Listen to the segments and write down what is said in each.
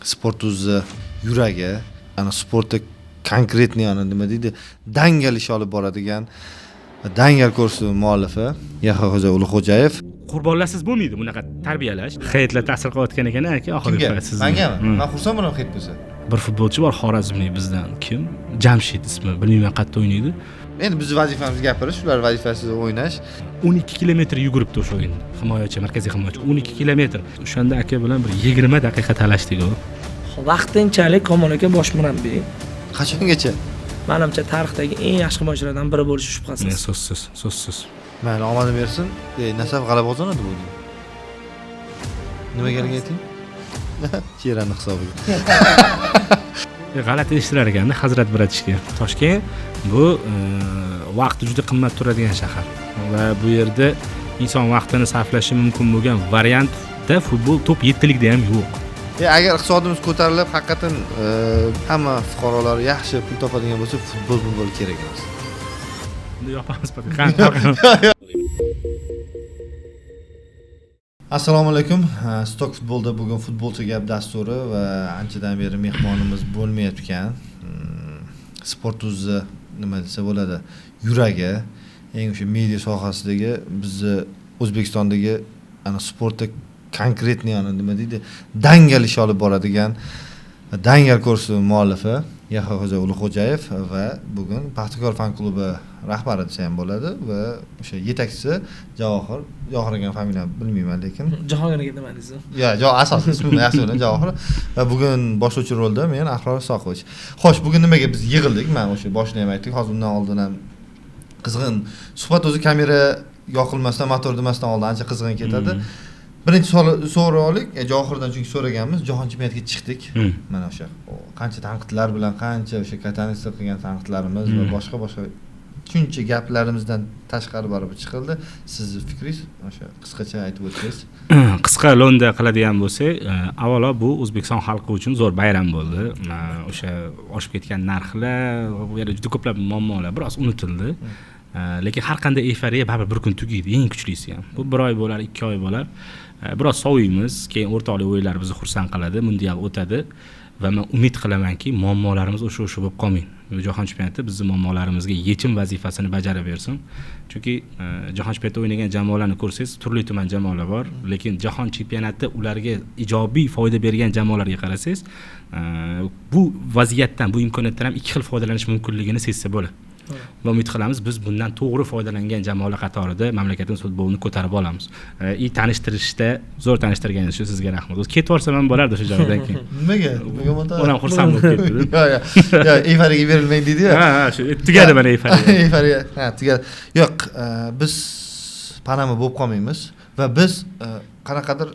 Sport'uzni yuragi, ana sportda konkretniy nima deydi, dangal ish olib boradigan dangal kursi muallifi Yaxyaxo'ja Ulug'xo'jayev. Qurbonlarsiz bo'lmaydi bunaqa tarbiyalash. Hayotlar ta'sir qilayotgan ekan aka oxirgi payt sizni. Mengami? Men xursand bo'laman hech bo'lsa. Bir futbolchi bor Xorazmlik bizdan. Kim? Jamshid ismi. Bilmayman qayerda o'ynaydi. Endi bizning vazifamiz gapirish, ular vazifasi o'ynash. 12 kilometr yuguribdi o'sha o'yinda. Himoyachi, markaziy himoyachi 12 kilometr. O'shanda aka bilan bir 20 daqiqa talashdik. Vaqtinchalik Komon aka bosh murabbiy. Qachongacha? Menimcha tarixdagi eng yaxshi himoyachilardan biri bo'lishi shubhasiz. So'zsiz. Mayli, omadini bersin. Nasaf g'alaba qozonadi bu. Nimagaligini ayting? Cherani hisobiga. G'alati eshitilar ekanda Hazrat Biratishga. Toshkent bu vaqti juda qimmat turadigan shahar va bu yerda inson vaqtini sarflashi mumkin bo'lgan variantda futbol top 7likda ham yo'q. Agar iqtisodimiz ko'tarilib, haqiqatan hamma fuqarolar yaxshi pul topadigan bo'lsa, futbol kerak emas. Buni yopamiz paka. Assalomu alaykum. Stok futbolda bugun futbolchi gap dasturi va anchadan beri mehmonimiz bo'lmayotgan Sport'uzni nima desa bo'ladi, yuragi, eng o'sha media sohasidagi bizni O'zbekistondagi ana sportda konkretniy nima deydi, dangal ish olib boradigan dangal kursi muallifi Yaxyaxo'ja Ulug'xo'jayev va bugun Paxtakor fan klubi rahbari desa ham bo'ladi va o'sha yetakchisi Javohir degan familiyani bilmayman lekin Jahongir aka demadingiz. Asosiy ismim yaxshi bilan Javohir va bugun boshlovchi rolda men Ahror Soqovich. Xo'sh, bugun nimaga biz yig'ildik? Men o'sha boshida ham aytdik, hozir undan oldin ham qizg'in suhbat o'zi kamera yoqilmasdan, motor demasdan oldin ancha qizg'in ketadi. Birinchi so'rovlik Javohirdan chunki so'raganmiz, jahon chempionatiga chiqdik. Mana o'sha qancha tanqidlar bilan, qancha o'sha katanistlar qilgan tanqidlarimiz va boshqa shuncha gaplarimizdan tashqari baribir chiqildi. Sizning fikringiz o'sha qisqacha aytib o'tsangiz. Qisqa lo'nda qiladigan bo'lsak, avvalo bu O'zbekiston xalqi uchun zo'r bayram bo'ldi. O'sha oshib ketgan narxlar, bu yerda juda ko'plab muammolar biroz unutildi. Lekin har qanday euforiya baribir bir kun tugaydi, eng kuchlisi ham. Bu 1 oy bo'lar, 2 oy bo'lar. Biroz sovuymiz, keyin o'rtoqlik o'yinlari bizni xursand qiladi, mundial o'tadi va men umid qilamanki, muammolarimiz o'sha bo'lib qolmaydi. Jahon chempionati bizning muammolarimizga yechim vazifasini bajarib bersin. Chunki jahon chempionatida o'ynagan jamoalarni ko'rsangiz, turli-tuman jamoalar bor, lekin jahon chempionati ularga ijobiy foyda bergan jamoalarga qarasangiz, bu vaziyatdan, bu imkoniyatdan ham ikki xil foydalanish mumkinligini sezsa bo'ladi. Va umid qilamiz biz bundan to'g'ri foydalangan jamoalar qatorida mamlakatimiz futbolini ko'tarib olamiz. Tanishtirishda zo'r tanishtirganingiz uchun sizga rahmat. O'zi ketib olsam ham bo'lardi o'sha joydan keyin. Nimaga? O'ram xursand bo'lib ketdi. Efariga berilmang dedi-yu. Shu tugadi mana efariga. Efariga, tugadi. Yo'q, biz Panama bo'lib qolmaymiz va biz qanaqadir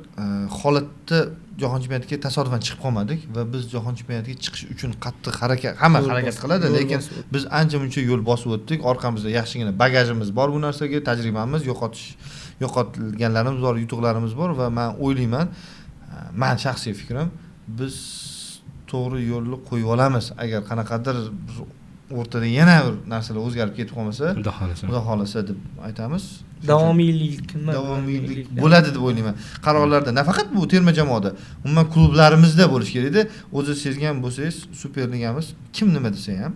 holatda jahon chempionatiga tasodifan chiqib qolmadik va biz jahon chempionatiga chiqish uchun qattiq hamma harakat qiladi, lekin biz ancha-muncha yo'l bosib o'tdik. Orqamizda yaxshigina bagajimiz bor bu narsaga, tajribamiz, yo'qotilganlarimiz bor, yutuqlarimiz bor va men o'ylayman, men shaxsiy fikrim, biz to'g'ri yo'lni qo'yib olamiz. Agar qanaqadir o'rtada yana bir narsalar o'zgarib ketib qolmasa, Xudo xolasa deb aytamiz. Davomiylik bo'ladi deb o'ylayman. Qarorlarda nafaqat bu terma jamoada, umuman klublarimizda bo'lish kerak edi. O'zi sezgan bo'lsangiz, Superligamiz kim nima desa ham,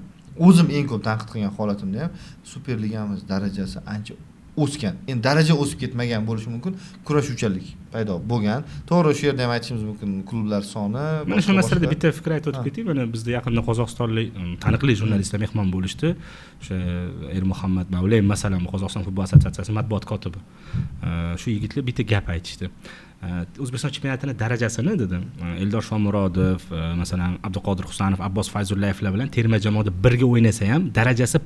o'zim eng ko'p tanqid qilgan holatimda ham Superligamiz darajasi ancha o'sgan. Endi daraja o'sib ketmagan bo'lishi mumkin, kurashuvchilik paydo bo'lgan. To'g'ri, shu yerda ham aytishimiz mumkin, klublar soni. Mana shu masalada bitta fikr aytib o'tib ketdik. Mana bizda yaqinda qozog'istonlik taniqli jurnalistlar mehmon bo'lishdi. O'sha Ermuhammad Mavlay masalan Qozog'iston futbol assotsiatsiyasi matbuot kotibi. Shu yigitlar bitta gap aytishdi. O'zbekiston chempionatining darajasini dedi Eldor Shomurodov, masalan Abduqodir Husanov, Abbos Fayzullayevlar bilan terma jamoada birga o'ynasa ham darajasi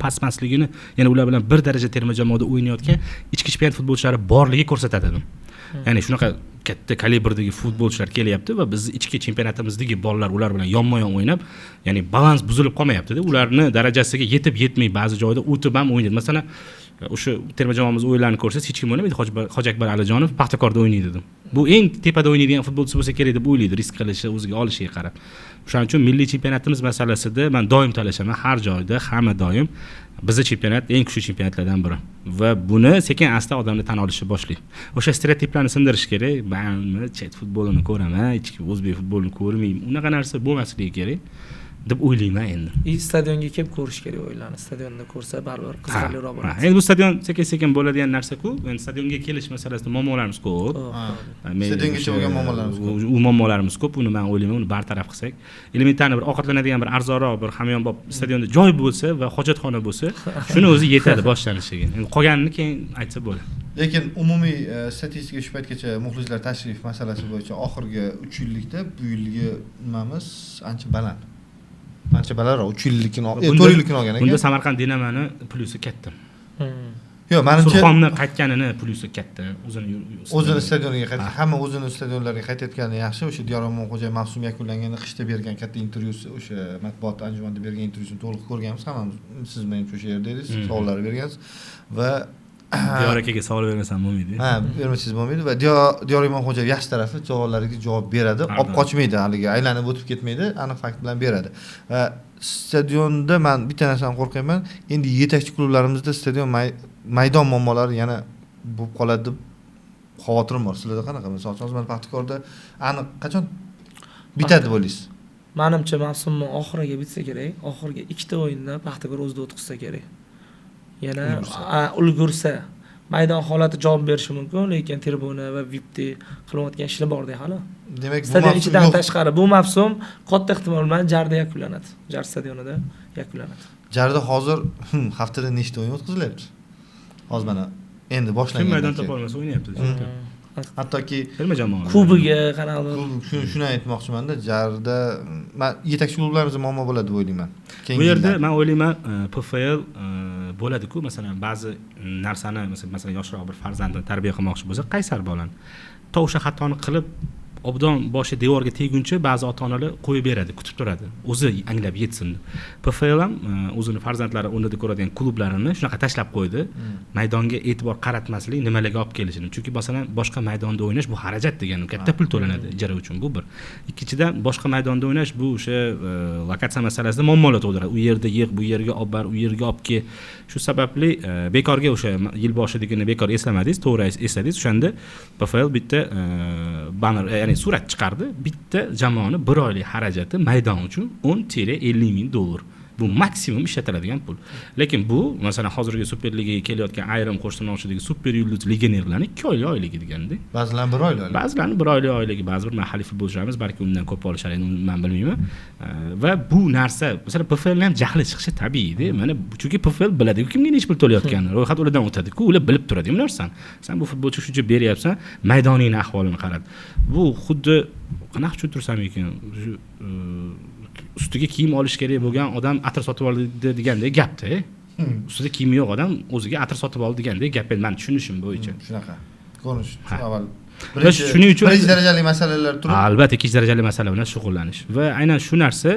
pasmasligini, ya'ni ular bilan bir daraja terma jamoada o'ynayotgan ichki chempionat futbolchilari borligi ko'rsatadi. Ya'ni shunaqa katta kalibrdagi futbolchilar kelyapti va biz ichki chempionatimizdagi bolalar ular bilan yonma-yon o'ynab, ya'ni balans buzilib qolmayapti-da. Ularni darajasiga yetib yetmay ba'zi joyda o'tib ham o'ynaydi. Masalan, o'sha terma jamoamiz o'yinlarini ko'rsangiz, hech kim o'ynamaydi. Hojiakbar Alijonov Paxtakorda o'ynaydi dedim. Bu eng tepada o'ynaydigan futbolchi bo'lsa kerak deb o'ylaydi, risk qilishi, o'ziga olishiga qarab. Shuning uchun milliy chempionatimiz masalasida men doim talashaman, har joyda, hamma doim Bizning chempionat eng kuchli chempionatlardan biri va buni sekin asta odamlar tan olishni boshlaydi. O'sha stereotiplarni sindirish kerak. Men chet futbolini ko'raman, ichki o'zbek futbolini ko'rmayman. Unaqa narsa bo'lmasligi kerak deb o'ylayman endi. Stadionga kelib ko'rish kerak o'yinlarni. Stadionda ko'rsa baribir qiziqarliroq bo'ladi. Endi bu stadion sekin bo'ladigan narsa-ku. Endi stadionga kelish masalasida muammolarimiz ko'p. Stadiongacha bo'lgan muammolarimiz ko'p. U muammolarimiz ko'p. Uni men o'ylayman, uni bartaraf qilsak, elementarni bir ovqatlanadigan bir arzonroq bir hamyonbop stadionda joy bo'lsa va hojatxona bo'lsa, shuni o'zi yetadi boshlanishiga. Endi qolganini keyin aytsa bo'ladi. Lekin umumiy statistika shu paytgacha muxlislar tashrif masalasi bo'yicha oxirgi 3 yillikda bu yilgi nimamiz ancha baland. Ancha balandroq 3 yillikni 4 yillikni olgan ekan. Bunda Samarqand Dinamoni plyusi katta. Yo'q, menimcha Surxonni qaytganini plyusi katta. O'zini stadioniga qaytgan, hamma o'zini stadionlariga qaytayotgani yaxshi. O'sha Diyor Omonxo'jayev mavsum yakunlanganda qishda bergan katta intervyusi, o'sha matbuot anjumanida bergan intervyusini to'liq ko'rganmiz. Hammamiz siz menimcha o'sha yerda edingiz, savollar bergansiz va Diyor akaga savol bermasam bo'lmaydi. Ha, bermasangiz bo'lmaydi va Diyor Omonxo'jayev yaxshi tarafi savollariga javob beradi, olib qochmaydi, haligi aylanib o'tib ketmaydi, aniq fakt bilan beradi. Va stadionda men bitta narsadan qo'rqaman, endi yetakchi klublarimizda stadion maydon muammolari yana bo'lib qoladi deb xavotirim bor. Sizlarda qanaqa? Misol uchun O'zbek Paxtakorda aniq qachon bitadi deb o'ylaysiz? Menimcha mavsumning oxiriga bitsa kerak. Oxirgi 2 ta o'yinda Paxtakor o'zida o'tkazsa kerak. Yana ulgursa maydon holati javob berishi mumkin, lekin tribuna va VIP'da qilayotgan ishlar borda hali. Demak, bu stadion ichidan tashqari bu mavsum katta ehtimol bilan Jarda yakunlanadi. Jar stadionida yakunlanadi. Jarda hozir haftada nechta o'yin o'tkazilyapti? Hozir mana endi boshlangan. Kim maydon topa olmasa o'ynayapti. Hattoki terma jamoa kubiga qanaqadir shuni aytmoqchiman-da, Jarda yetakchi klublarimizda muammo bo'ladi deb o'ylayman. Bu yerda men o'ylayman, PFL bo'ladi-ku, masalan, ba'zi narsani, masalan, yoshroq bir farzandni tarbiya qilmoqchi bo'lsa, qaysar bolani. To o'sha xatoni qilib, obdon boshi devorga teguncha ba'zi ota-onalar qo'yib beradi, kutib turadi. O'zi anglab yetsin. PFL ham o'zini farzandlari o'rnida ko'radigan klublarini shunaqa tashlab qo'ydi. Maydonga e'tibor qaratmaslik nimalarga olib kelishini. Chunki masalan, boshqa maydonda o'ynash bu xarajat degani, katta pul to'lanadi ijara uchun, bu bir. Ikkinchidan, boshqa maydonda o'ynash bu o'sha lokatsiya masalasida muammolar tug'diradi. U yerda yigʼ, bu yerga olib bar, u yerga olib kel. Shu sababli bekorga o'sha yil boshidagini bekor eslamadingiz, to'g'ri esladingiz. O'shanda PFL bitta banner, ya'ni surat chiqardi. Bitta jamoani 1 oylik xarajati maydon uchun 10-50 ming dollar. Bu maksimum ishlatiladigan pul. Lekin bu, masalan, hozirgi Super Ligaga kelayotgan ayrim qo'shtirnoqchidagi super yulduz legionerlarning 2 oylik oyligi deganda. Ba'zilarning 1 oylik. Ba'zilarning 1 oylik oyligi, ba'zi bir mahalliy futbolchilarimiz balki undan ko'p olishar, endi men bilmayman. Va bu narsa, masalan, PFL ham jahli chiqishi tabiiy-da. Mana chunki PFL biladi, kimga nechta pul to'layotganini, ro'yxat ulardan o'tadi-ku, ular bilib turadi bu narsani. Sen bu futbolchiga shuncha beryapsan, maydonning ahvolini qarab. Bu xuddi qanaqa tushuntirsam ekan, ustiga kiyim olish kerak bo'lgan odam atir sotib oldi degandek gapda. Ustida kiyimi yo'q odam o'ziga atir sotib oldi degandek gap. Men tushunishim bo'yicha. Shunaqa. Ko'rish avval shuning uchun birinchi darajali masalalar turib, albatta ikkinchi darajali masala bilan shug'ullanish va aynan shu narsa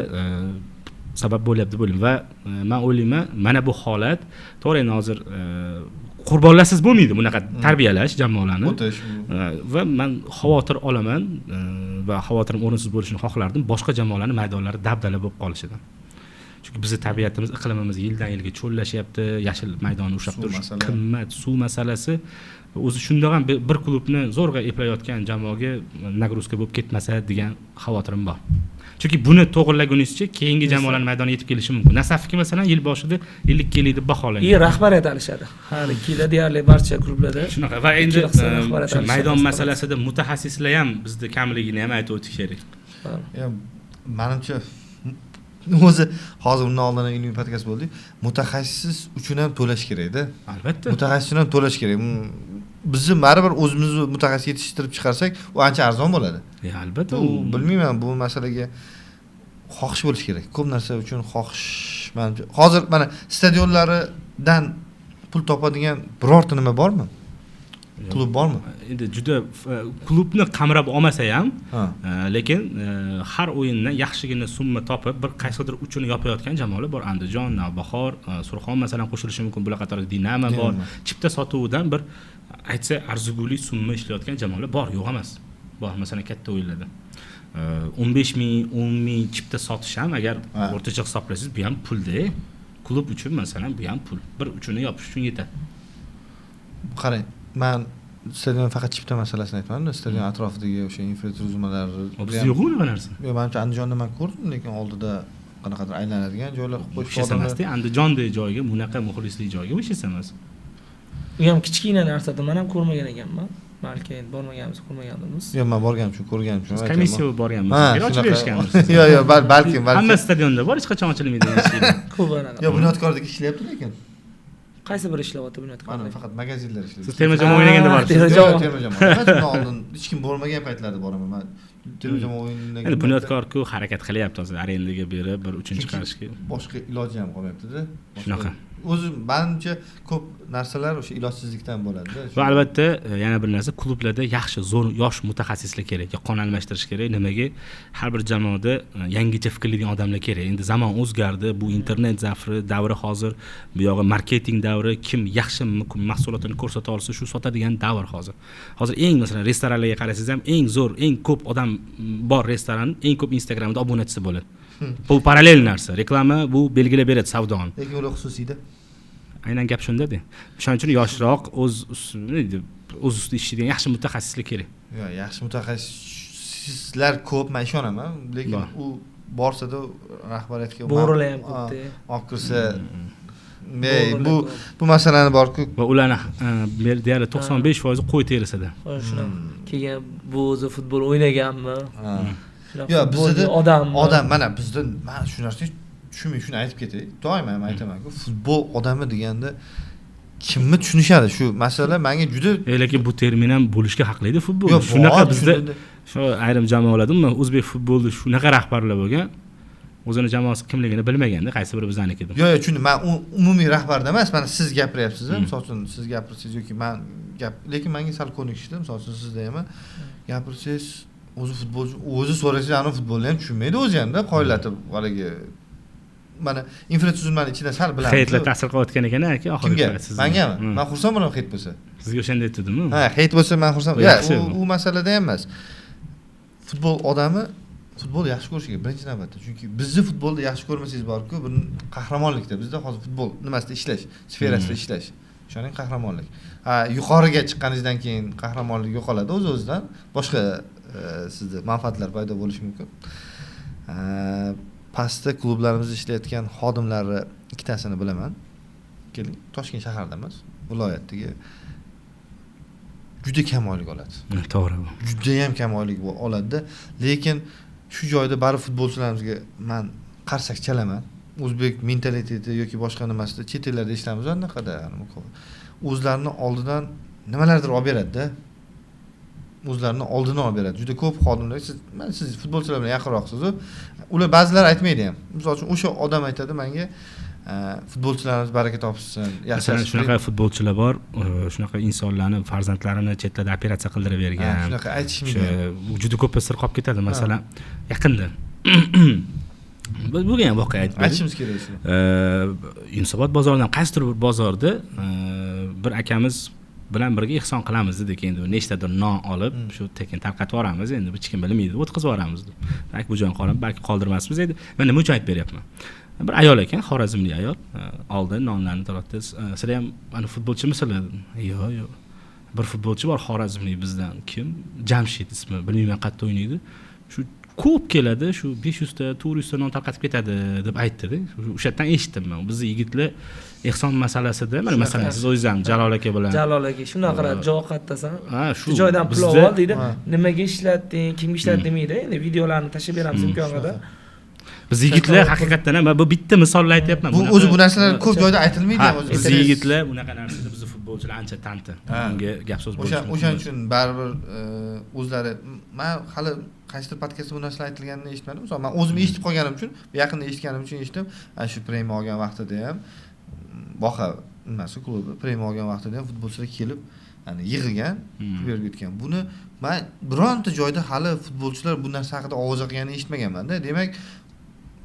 sabab bo'lyapti deb o'ylayman. Va men o'ylayman, mana bu holat to'g'ri endi hozir qurbonlarsiz bo'lmaydi bunaqa tarbiyalash jamoalarni. Va men xavotir olaman va xavotirim o'rinsiz bo'lishini xohlardim boshqa jamoalarning maydonlari dabdala bo'lib qolishidan. Chunki bizning tabiatimiz, iqlimimiz yildan yilga cho'llashyapti, yashil maydonni ushlab turish qimmat, suv masalasi o'zi shundoq ham bir klubni zo'rg'a eplayotgan jamoaga nagruzka bo'lib ketmasa degan xavotirim bor. Chunki buni to'g'rilagunizcha keyingi jamoalar maydoniga yetib kelishi mumkin. Nasafki masalan yil boshida 50 kellik deb baholangan. Rahbariyat alishadi. Har ikkida deyarli barcha klublarda. Shunaqa va endi maydon masalasida mutaxassislar ham bizda kamligini ham aytib o'tish kerak. Menimcha o'zi hozir undan oldin ilmiy podkast bo'ldi. Mutaxassis uchun ham to'lash kerak-da. Albatta. Mutaxassis uchun ham to'lash kerak. Bizni baribir o'zimizni mutaxassis yetishtirib chiqarsak, u ancha arzon bo'ladi. Albatta. U bilmayman, bu masalaga xohish bo'lish kerak. Ko'p narsa uchun xohish menimcha. Hozir mana stadionlaridan pul topadigan birorta nima bormi? Klub bormi? Endi juda klubni qamrab olmasa ham, lekin har o'yindan yaxshigina summa topib, bir qaysidir uchini yopayotgan jamoalar bor. Andijon, Navbahor, Surxon masalan qo'shilishi mumkin. Bular qatorida Dinamo bor. Chipta sotuvidan bir aytsa arzigulik summa ishlayotgan jamoalar bor, yo'q emas. Bor, masalan katta o'yinlarda. 15 ming, 10 ming chipta sotish ham agar o'rtacha hisoblasangiz, bu ham pulda. klub uchun masalan bu ham pul. Bir uchini yopish uchun yetadi. Qarang, men stadion faqat chipta masalasini aytmadim-da, stadion atrofidagi o'sha infratuzilmalar. Bizda yo'q unaqa narsa. Yo'q, menimcha Andijonda men ko'rdim, lekin oldida qanaqadir aylanadigan joylar qilib qo'yishgan. O'sha emasda, Andijondagi joyga, bunaqa muxlislik joyga o'sha emas. U ham kichkina narsada men ham ko'rmagan ekanman. Balki endi bormaganmiz, ko'rmaganmiz. Yo'q, men borganman, ko'rganman. Siz komissiya borganmisiz? Ochib berishganmiz. Yo'q, balki. Hamma stadionda bor, hech qachon ochilmaydi deyishdi. Ko'p anaqa. Yo'q, bunyodkordagi ishlayapti lekin. Qaysi bir ishlayapti bunyodkor? Mana faqat magazinlar ishlaydi. Siz terma jamoa o'ynaganda borsiz. Terma jamoa. Terma jamoa. Oldin hech kim bo'lmagan paytlarda boraman. Men terma jamoa o'yiniga. Endi bunyodkor-ku harakat qilyapti hozir arendaga berib, bir 3-chiqarishga. Boshqa iloji ham qolmayapti-da. Shunaqa. O'zi menimcha ko'p narsalar o'sha ilojsizlikdan bo'ladi-da. Va albatta yana bir narsa, klublarda yaxshi, zo'r yosh mutaxassislar kerak, qon almashtirish kerak. Nimaga? Har bir jamoada yangicha fikrlaydigan odamlar kerak. Endi zamon o'zgardi, bu internet davri hozir, bu yog'i marketing davri, kim yaxshi mahsulotini ko'rsata olsa, shu sotadigan davr hozir. Hozir eng masalan restoranlarga qarasangiz ham eng zo'r, eng ko'p odam bor restoran, eng ko'p Instagramda obunachisi bo'ladi. Bu parallel narsa. Reklama bu belgilab beradi savdoni. Lekin ular xususiyda. Aynan gap shunda-da. O'shaning uchun yoshroq o'z ustida ishlaydigan yaxshi mutaxassislar kerak. Yo'q, yaxshi mutaxassislar ko'p, men ishonaman, lekin u borsada rahbariyatga bo'rilar ham ko'pda. Olib kirsa, bu masalani bor-ku. Va ularni deyarli 95% qo'y terisida. Shunaqa. Keyin bu o'zi futbol o'ynaganmi? Yo'q, bizda odam mana bizda men shu narsaga tushunmay shuni aytib ketay. Doim ham aytaman-ku, futbol odami deganda kimni tushunishadi? Shu masala menga juda lekin bu termin ham bo'lishga haqli-da futbol. Shunaqa bizda shu ayrim jamoalarda, umuman o'zbek futbolida shunaqa rahbarlar bo'lgan, o'zini jamoasi kimligini bilmaganda, qaysi biri bizaniki deb. Yo'q, chunki men umumiy rahbarda emas, mana siz gapiryapsiz, misol uchun siz gapirsangiz yoki men lekin menga sal ko'nikishdi, misol uchun sizda ham gapirsangiz o'zi futbolchi, o'zi so'rasa ana futbolni ham tushunmaydi o'zi ham-da, qoyillatib haligi mana infratuzilmani ichida sal bilamiz. Heytlar ta'sir qilayotgan ekan aka oxirgi sizga. Mengami? Men xursand bo'laman heyt bo'lsa. Sizga o'shanda aytdimmi? Ha, heyt bo'lsa men xursand. Yo'q, u masalada ham emas. Futbol odami futbol yaxshi ko'rish kerak birinchi navbatda. Chunki bizni futbolda yaxshi ko'rmasangiz bor-ku, bu qahramonlikda. Bizda hozir futbol nimasida ishlash, sferasida ishlash. O'shaning qahramonlik. Yuqoriga chiqqaningizdan keyin qahramonlik yo'qoladi o'z-o'zidan. Boshqa sizda manfaatlar paydo bo'lishi mumkin. Pastda klublarimizda ishlayotgan xodimlarni ikkitasini bilaman. Keling, Toshkent shahrida emas, viloyatdagi juda kam oylik oladi. To'g'ri. Juda ham kam oylik oladi-da, lekin shu joyda bari futbolchilarimizga men qarsak chalaman. O'zbek mentaliteti yoki boshqa nimasida chet ellarda ishlaymiz anaqada, o'zlarini oldidan nimalardir olib beradi-da. O'zlarini oldidan olib beradi. Juda ko'p xodimlar, siz futbolchilar bilan yaqinroqsiz. Ular ba'zilar aytmaydi ham. Misol uchun o'sha odam aytadi menga, futbolchilarimiz baraka topsin. Masalan, shunaqa futbolchilar bor, shunaqa insonlarni, farzandlarini chetlarda operatsiya qildirib bergan. Shunaqa aytish mumkin. Juda ko'p sir qolib ketadi. Masalan, yaqinda bo'lgan ham voqea aytishimiz kerak shuni. Yunusobod bozoridan qaysidir bir bozorda bir akamiz bilan birga ehson qilamiz dedik, endi nechtadir non olib shu tekin tarqatib yuboramiz, endi hech kim bilmaydi, o'tkazib yuboramiz deb. Balki bu joyni qolib, balki qoldirmasmiz edi. Men nima uchun aytib beryapman? Bir ayol ekan, Xorazmlik ayol, oldi nonlarni tarqatdi. Sizlar ham ana futbolchimisizlar? Yo'q. Bir futbolchi bor Xorazmlik bizdan. Kim? Jamshid ismi. Bilmayman qayerda o'ynaydi. Shu ko'p keladi, shu 500 ta, 400 ta non tarqatib ketadi deb aytdi-da. O'sha yerdan eshitdim men. Bizning yigitlar ehson masalasida, mana masalan siz o'zingiz ham Jalol aka bilan. Jalol aka shunaqa qiladi, javob qayerdasan? Shu joydan pul ol deydi. Nimaga ishlatding, kimga ishlatding demaydi. Endi videolarni tashib beramiz imkonida. Biz yigitlar haqiqatan ham bu bitta misolni aytyapman. Bu o'zi bu narsalar ko'p joyda aytilmaydi ham o'zi. Biz yigitlar bunaqa narsada bizning futbolchilar ancha tanti. Unga gap so'z bo'lishi mumkin. O'shaning uchun baribir o'zlari men hali qaysidir podkastda bu narsalar aytilganini eshitmadim. Misol men o'zim eshitib qolganim uchun, yaqinda eshitganim uchun eshitdim. Ana shu premya olgan vaqtida ham Boqa nimasi klubi premya olgan vaqtida ham futbolchilar kelib, ya'ni yig'igan, berib ketgan. Buni men bironta joyda hali futbolchilar bu narsa haqida ovoz olganini eshitmaganman-da. Demak,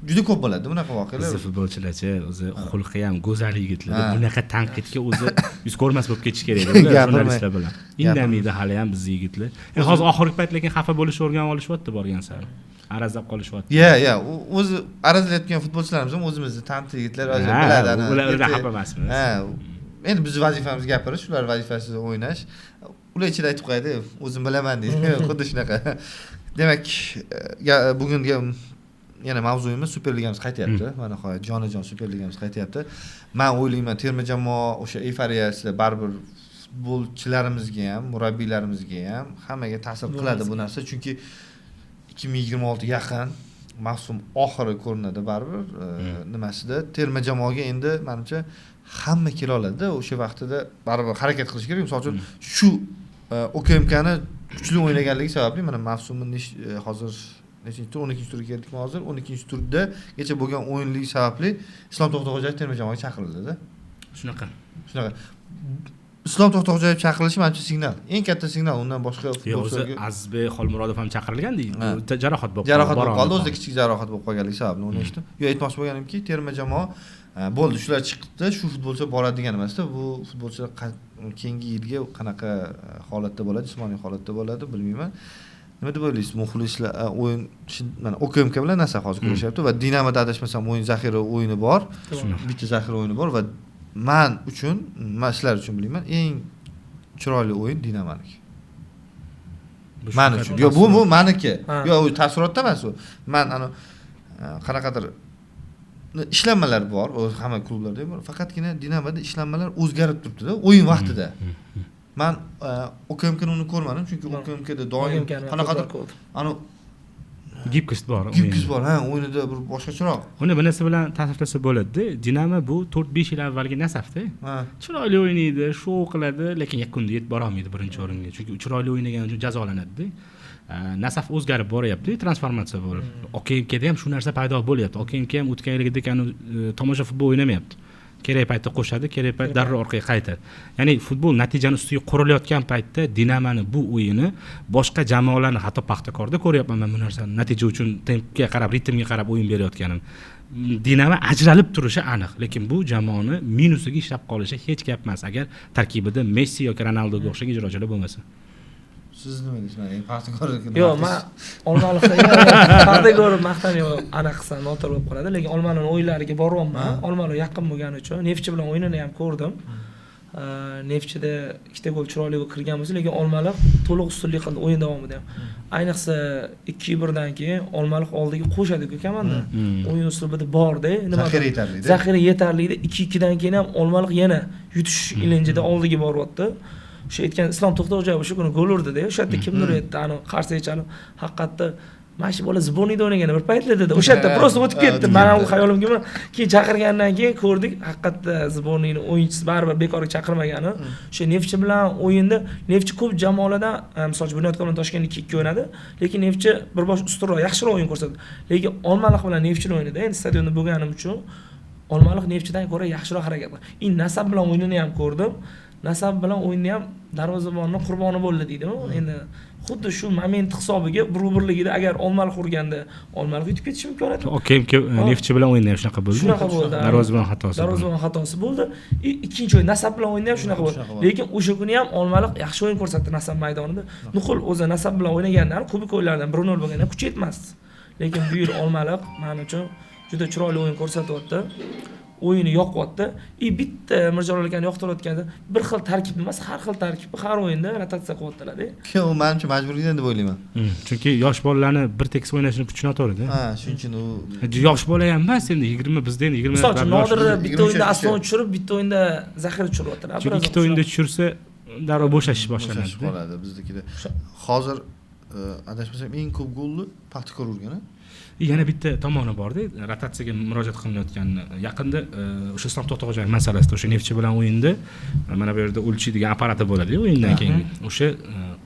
juda ko'p bo'ladi bunaqa voqealar. Bizning futbolchilarcha o'zi xulqi ham go'zal yigitlar. Bunaqa tanqidga o'zi yuz ko'rmas bo'lib ketish kerak edi jurnalistlar bilan. Indamaydi hali ham bizning yigitlar. Hozir oxirgi payt lekin xafa bo'lishga o'rganib olishyapti borgan sari. arazlab qolishyapti. Ya, o'zi arazlayotgan futbolchilarimiz ham o'zimizni tanti yigitlar o'zi biladi. Ular xafa emasmiz. Ha, endi biz vazifamiz gapirish, ular vazifasi o'ynash. Ular ichida aytib qo'yadi, o'zim bilaman deydi. Xuddi shunaqa. Demak, bugungi yana mavzuyimiz Superligamiz qaytyapti. Mana nihoyat jonajon Superligamiz qaytyapti. Men o'ylayman, terma jamoa o'sha eyforiyasida baribir futbolchilarimizga ham, murabbiylarimizga ham hammaga ta'sir qiladi bu narsa, chunki 2026 yaqin mavsum oxiri ko'rinadi baribir nimasida terma jamoaga endi menimcha hamma kela oladi. O'sha vaqtida baribir harakat qilish kerak. Misol uchun shu OKMKni kuchli o'ynaganligi sababli mana mavsumni hozir nechinchi tur, 12-turga keldikmi hozir? 12-turdagacha bo'lgan o'yinlik sababli Islom To'xtaxo'jayev terma jamoaga chaqirildi-da. Shunaqa. Islom To'xtaxo'jayev chaqirilishi menimcha signal. Eng katta signal. Undan boshqa futbolchilarga Azizbek Xolmurodov ham chaqirilgandi. Jarohat bo'lib qoldi. O'zida kichik jarohat bo'lib qolganligi sababli uni eshitdim. Yo, aytmoqchi bo'lganimki, terma jamoa bo'ldi, shular chiqdi, shu futbolchilar boradi degan emasda, bu futbolchilar keyingi yilga qanaqa holatda bo'ladi, jismoniy holatda bo'ladi, bilmayman. Nima deb o'ylaysiz? Muxlislar o'yin mana OKMK bilan Nasaf hozir ko'rishyapti va Dinamoda adashmasam o'yin zaxira o'yini bor. Bitta zaxira o'yini bor va men uchun, sizlar uchun bilmayman, eng chiroyli o'yin Dinamoniki. Men uchun. Yo, bu meniki. Yo, u taassurotda emas u. Men qanaqadir ishlanmalar bor, hamma klublarda bor. Faqatgina Dinamoda ishlanmalar o'zgarib turibdi-da, o'yin vaqtida. Men OKMKni uni ko'rmadim, chunki OKMKda doim qanaqadir gibkost bor. Gibkost bor, ha, o'yinida bir boshqacharoq. Uni bir narsa bilan ta'sirlasa bo'ladi-da. Dinamo bu 4-5 yil avvalgi Nasafda. Chiroyli o'ynaydi, shou qiladi, lekin yakunda yetib bora olmaydi birinchi o'ringa. Chunki chiroyli o'ynagani uchun jazolanadi-da. Nasaf o'zgarib boryapti, transformatsiya bo'lib. OKMKda ham shu narsa paydo bo'lyapti. OKMK ham o'tgan yilgidek tomosha futbol o'ynamayapti. Kerak paytda qo'shadi, kerak payt darrov orqaga qaytadi. Ya'ni futbol natijani ustiga qurilayotgan paytda Dinamoni bu o'yini boshqa jamoalarni, hatto Paxtakorda ko'ryapman men bu narsani. Natija uchun tempga qarab, ritmga qarab o'yin berayotganini. Dinamo ajralib turishi aniq, lekin bu jamoani minusiga ishlab qolishi hech gap emas agar tarkibida Messi yoki Ronaldoga o'xshagan ijrochilar bo'lmasa. Siz nima deysiz? Men Paxtakorga yo'q, men Olmaliqda Paxtakorni maqtanib anaqa qilsam noto'g'ri bo'lib qoladi, lekin Olmaliq o'yinlariga boryapman. Olmaliq yaqin bo'lgani uchun Neftchi bilan o'yinini ham ko'rdim. Neftchida ikkita gol chiroyli kirgan bo'lsa, lekin Olmaliq to'liq ustunlik qildi o'yin davomida ham. Ayniqsa 2-1dan keyin Olmaliq oldiga qo'shadi-ku komanda. O'yin uslubida bor-da, nima zaxira yetarlida 2-2dan keyin ham Olmaliq yana yutish ilinjida oldiga boryapti. O'sha aytgan Islom To'xtaxo'jayev o'sha kuni gol urdi-da, o'sha yerda kimdir aytdi, Qarsiga chalib, haqiqatda mana shu bola Zborniyda o'ynagan bir paytlarda dedi. O'sha yerda prosta o'tib ketdi. Mana bu xayolimga keyin chaqirgandan keyin ko'rdik, haqiqatda Zborniyning o'yinchisi baribir bekorga chaqirmagani. O'sha Neftchi bilan o'yinda Neftchi ko'p jamoalardan, masalan, Bunyodkor bilan Toshkentda 2-2 o'ynadi, lekin Neftchi bir bosh ustunroq, yaxshiroq o'yin ko'rsatdi. Lekin Olmaliq bilan Neftchi o'ynadi. Endi stadionda bo'lganim uchun Olmaliq Neftchidan ko'ra yaxshiroq harakat qildi. Nasab bilan o'yinini ham ko'rdim. Nasab bilan o'yinda ham darvozabonni qurboni bo'ldi deydi-ku. Endi xuddi shu moment hisobiga 1-1ligida agar Olmaliq urganda Olmaliq yutib ketishi mumkin edi. OKMK Neftchi bilan o'yinda ham shunaqa bo'ldi. Shunaqa bo'ldi. Darvozabon xatosi. Darvozabon xatosi bo'ldi. Ikkinchi o'yin Nasab bilan o'yinda ham shunaqa bo'ldi. Lekin o'sha kuni ham Olmaliq yaxshi o'yin ko'rsatdi Nasab maydonida. Nuqul o'zi Nasab bilan o'ynagandan kubik o'yinlardan 1-0 bo'lganda kuch yetmasdi. Lekin bu yil Olmaliq men uchun juda chiroyli o'yin ko'rsatyapti. O'yini yoqyapti. Bitta Mirjalol akani yoqtirayotganda bir xil tarkib emas, har xil tarkibni har o'yinda rotatsiya qilyaptilar-da. U menimcha majburiydan deb o'ylayman. Chunki yosh bolalarni bir tekis o'ynashini kuchi noto'g'ri-da. Ha, shuning uchun u yosh bola ham emas, endi 20 bizda endi 20 yoshlar. Nodir bitta o'yinda Aslon tushirib, bitta o'yinda zaxira tushiryaptilar. Chunki ikkita o'yinda tushirsa darrov bo'shash boshlanadi. Qoladi biznikida. Hozir adashmasam eng ko'p golni Paxtakor urgan-a? Yana bitta tomoni bor-da, rotatsiyaga murojaat qilinayotgan. Yaqinda o'sha Islom To'xtaxo'jayev masalasida o'sha Neftchi bilan o'yinda mana bu yerda o'lchaydigan apparati bo'ladi-ku o'yindan keyin. O'sha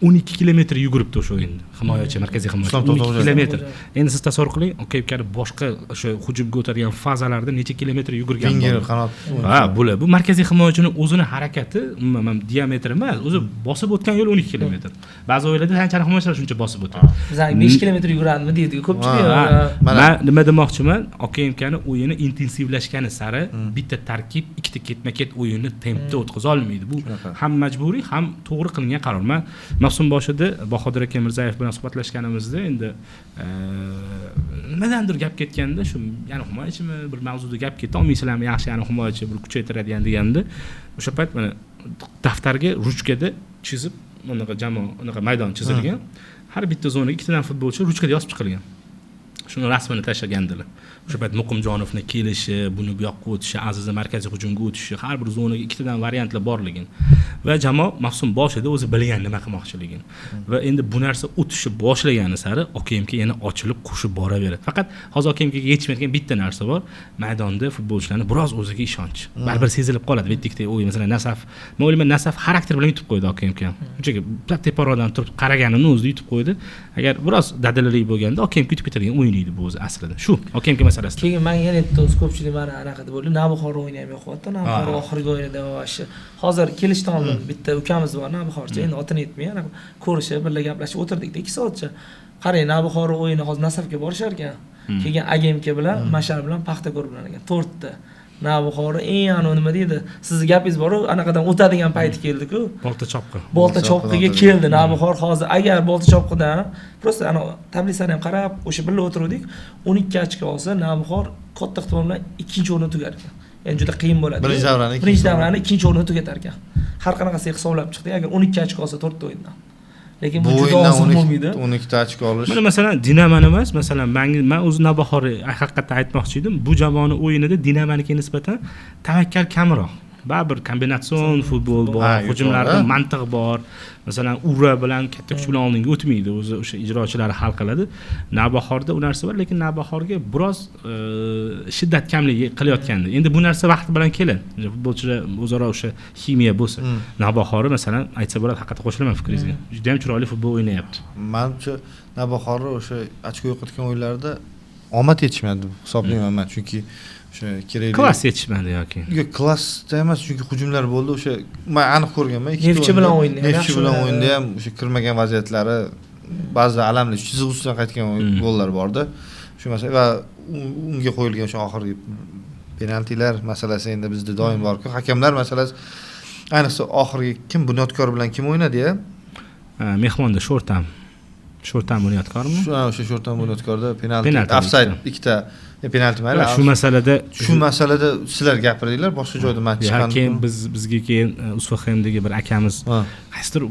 12 kilometr yuguribdi o'sha o'yinda. Himoyachi, markaziy himoyachi 12 kilometr. Endi siz tasavvur qiling, OKMKning boshqa o'sha hujumga o'tadigan fazalarda necha kilometr yugurgan bo'ladi. Qanot. Ha, bular. Bu markaziy himoyachining o'zini harakati umuman diametri emas, o'zi bosib o'tgan yo'l 12 kilometr. Ba'zi o'ylarda qanchalik himoyachilar shuncha bosib o'tadi. Biz 5 kilometr yuguradimi deydi ko'pchilik. Men nima demoqchiman, OKMKni o'yini intensivlashgani sari bitta tarkib ikkita ketma-ket o'yinni tempda o'tkaza olmaydi. Bu ham majburiy, ham to'g'ri qilingan qaror. Men mavsum boshida Bahodir aka Mirzayev bilan suhbatlashganimizda endi nimadandir gap ketganda shu yana himoyachimi bir mavzuda gap ketdi. Olmaysizlarmi yaxshi yana himoyachi bir kuchaytiradigan deganda o'sha payt mana daftarga ruchkada chizib unaqa unaqa maydon chizilgan. Har bitta zonaga ikkitadan futbolchi ruchkada yozib chiqilgan. Shuni rasmini tashlagandilar. O'sha payt Muqimjonovning kelishi, buni bu yoqqa o'tishi, Aziza markaziy hujumga o'tishi, har bir zonaga ikkitadan variantlar borligini va jamoa mavsum boshida o'zi bilgan nima qilmoqchiligini va endi bu narsa o'tishi boshlagani sari OKMK yana ochilib qo'shib boraveradi. Faqat hozir OKMK ga yetishmayotgan bitta narsa bor. Maydonda futbolchilarning biroz o'ziga ishonch. Baribir sezilib qoladi. Vettikdek o'yin, masalan, Nasaf, men o'ylayman Nasaf xarakter bilan yutib qo'ydi OKMK. Shunchaki teparoqdan turib qaraganini o'zida yutib qo'ydi. Agar biroz dadillik bo'lganda OKMK yutib ketadigan o'yin edi bu o'zi aslida. Shu OKMK masalasi. Keyin men yana bitta ko'pchilik mana anaqa deb o'yladi. Navbahor o'yini ham yo'qotdi. Navbahor oxirgi o'yinida vashi. Hozir kelishdi oldin bitta ukamiz bor Navbahorcha. Endi otini aytmay, anaqa ko'rishib, birga gaplashib o'tirdik-da 2 soatcha. Qarang, Navbahor o'yini hozir Nasafga borishar ekan. Keyin AGMK bilan, Mashar bilan Paxtakor bilan ekan. 4 ta. Navbahor eng nima deydi? Sizni gapingiz bor-ku, anaqadan o'tadigan payti keldi-ku. Bolta chopqi. Bolta chopqiga keldi Navbahor hozir. Agar bolta chopqidan prosta ana tablisani ham qarab, o'sha birga o'tirdik. 12 ochko olsa, Navbahor katta ehtimol bilan 2-o'rinni tugar ekan. Endi juda qiyin bo'ladi. Birinchi davrani 2-o'rinni tugatar ekan. Har qanaqasiga hisoblab chiqdik. Agar 12 ochko olsa 4 ta o'yindan. Lekin bu juda oson bo'lmaydi. 12 ta ochko olish. Mana masalan Dinamoni emas, masalan men o'z Navbahorni haqiqatdan aytmoqchi edim. Bu jamoaning o'yinida Dinamoniga nisbatan tavakkal kamroq. Baribir kombinatsion futbol bor, hujumlarda mantiq bor. Masalan, ura bilan katta kuch bilan oldinga o'tmaydi. O'zi o'sha ijrochilari hal qiladi. Navbahorda u narsa bor, lekin Navbahorga biroz shiddat kamligi qilayotgandi. Endi bu narsa vaqti bilan keladi. Futbolchilar o'zaro o'sha ximiya bo'lsa, Navbahor masalan aytsa bo'ladi, haqiqatda qo'shilaman fikringizga. Juda ham chiroyli futbol o'ynayapti. Menimcha Navbahor o'sha ochko yo'qotgan o'yinlarda omad yetishmadi deb hisoblayman men, chunki o'sha kerakli klass yetishmadi yoki. Yo'q, klassda emas, chunki hujumlar bo'ldi. O'sha men aniq ko'rganman. Neftchi bilan o'yinda, Neftchi bilan o'yinda ham o'sha kirmagan vaziyatlari, ba'zida alamli chiziq ustidan qaytgan gollar bordi. Shu masala va unga qo'yilgan o'sha oxirgi penaltilar masalasi endi bizda doim bor-ku. Hakamlar masalasi ayniqsa oxirgi kim Bunyodkor bilan kim o'ynadi-ya? Mehmonda Sho'rtam Bunyodkormi? O'sha Sho'rtam Bunyodkorda penalti, offside ikkita penalti mayli. Shu masalada sizlar gapirdinglar, boshqa joyda men chiqqan. Keyin bizga keyin Usfahemdagi bir akamiz qaysidir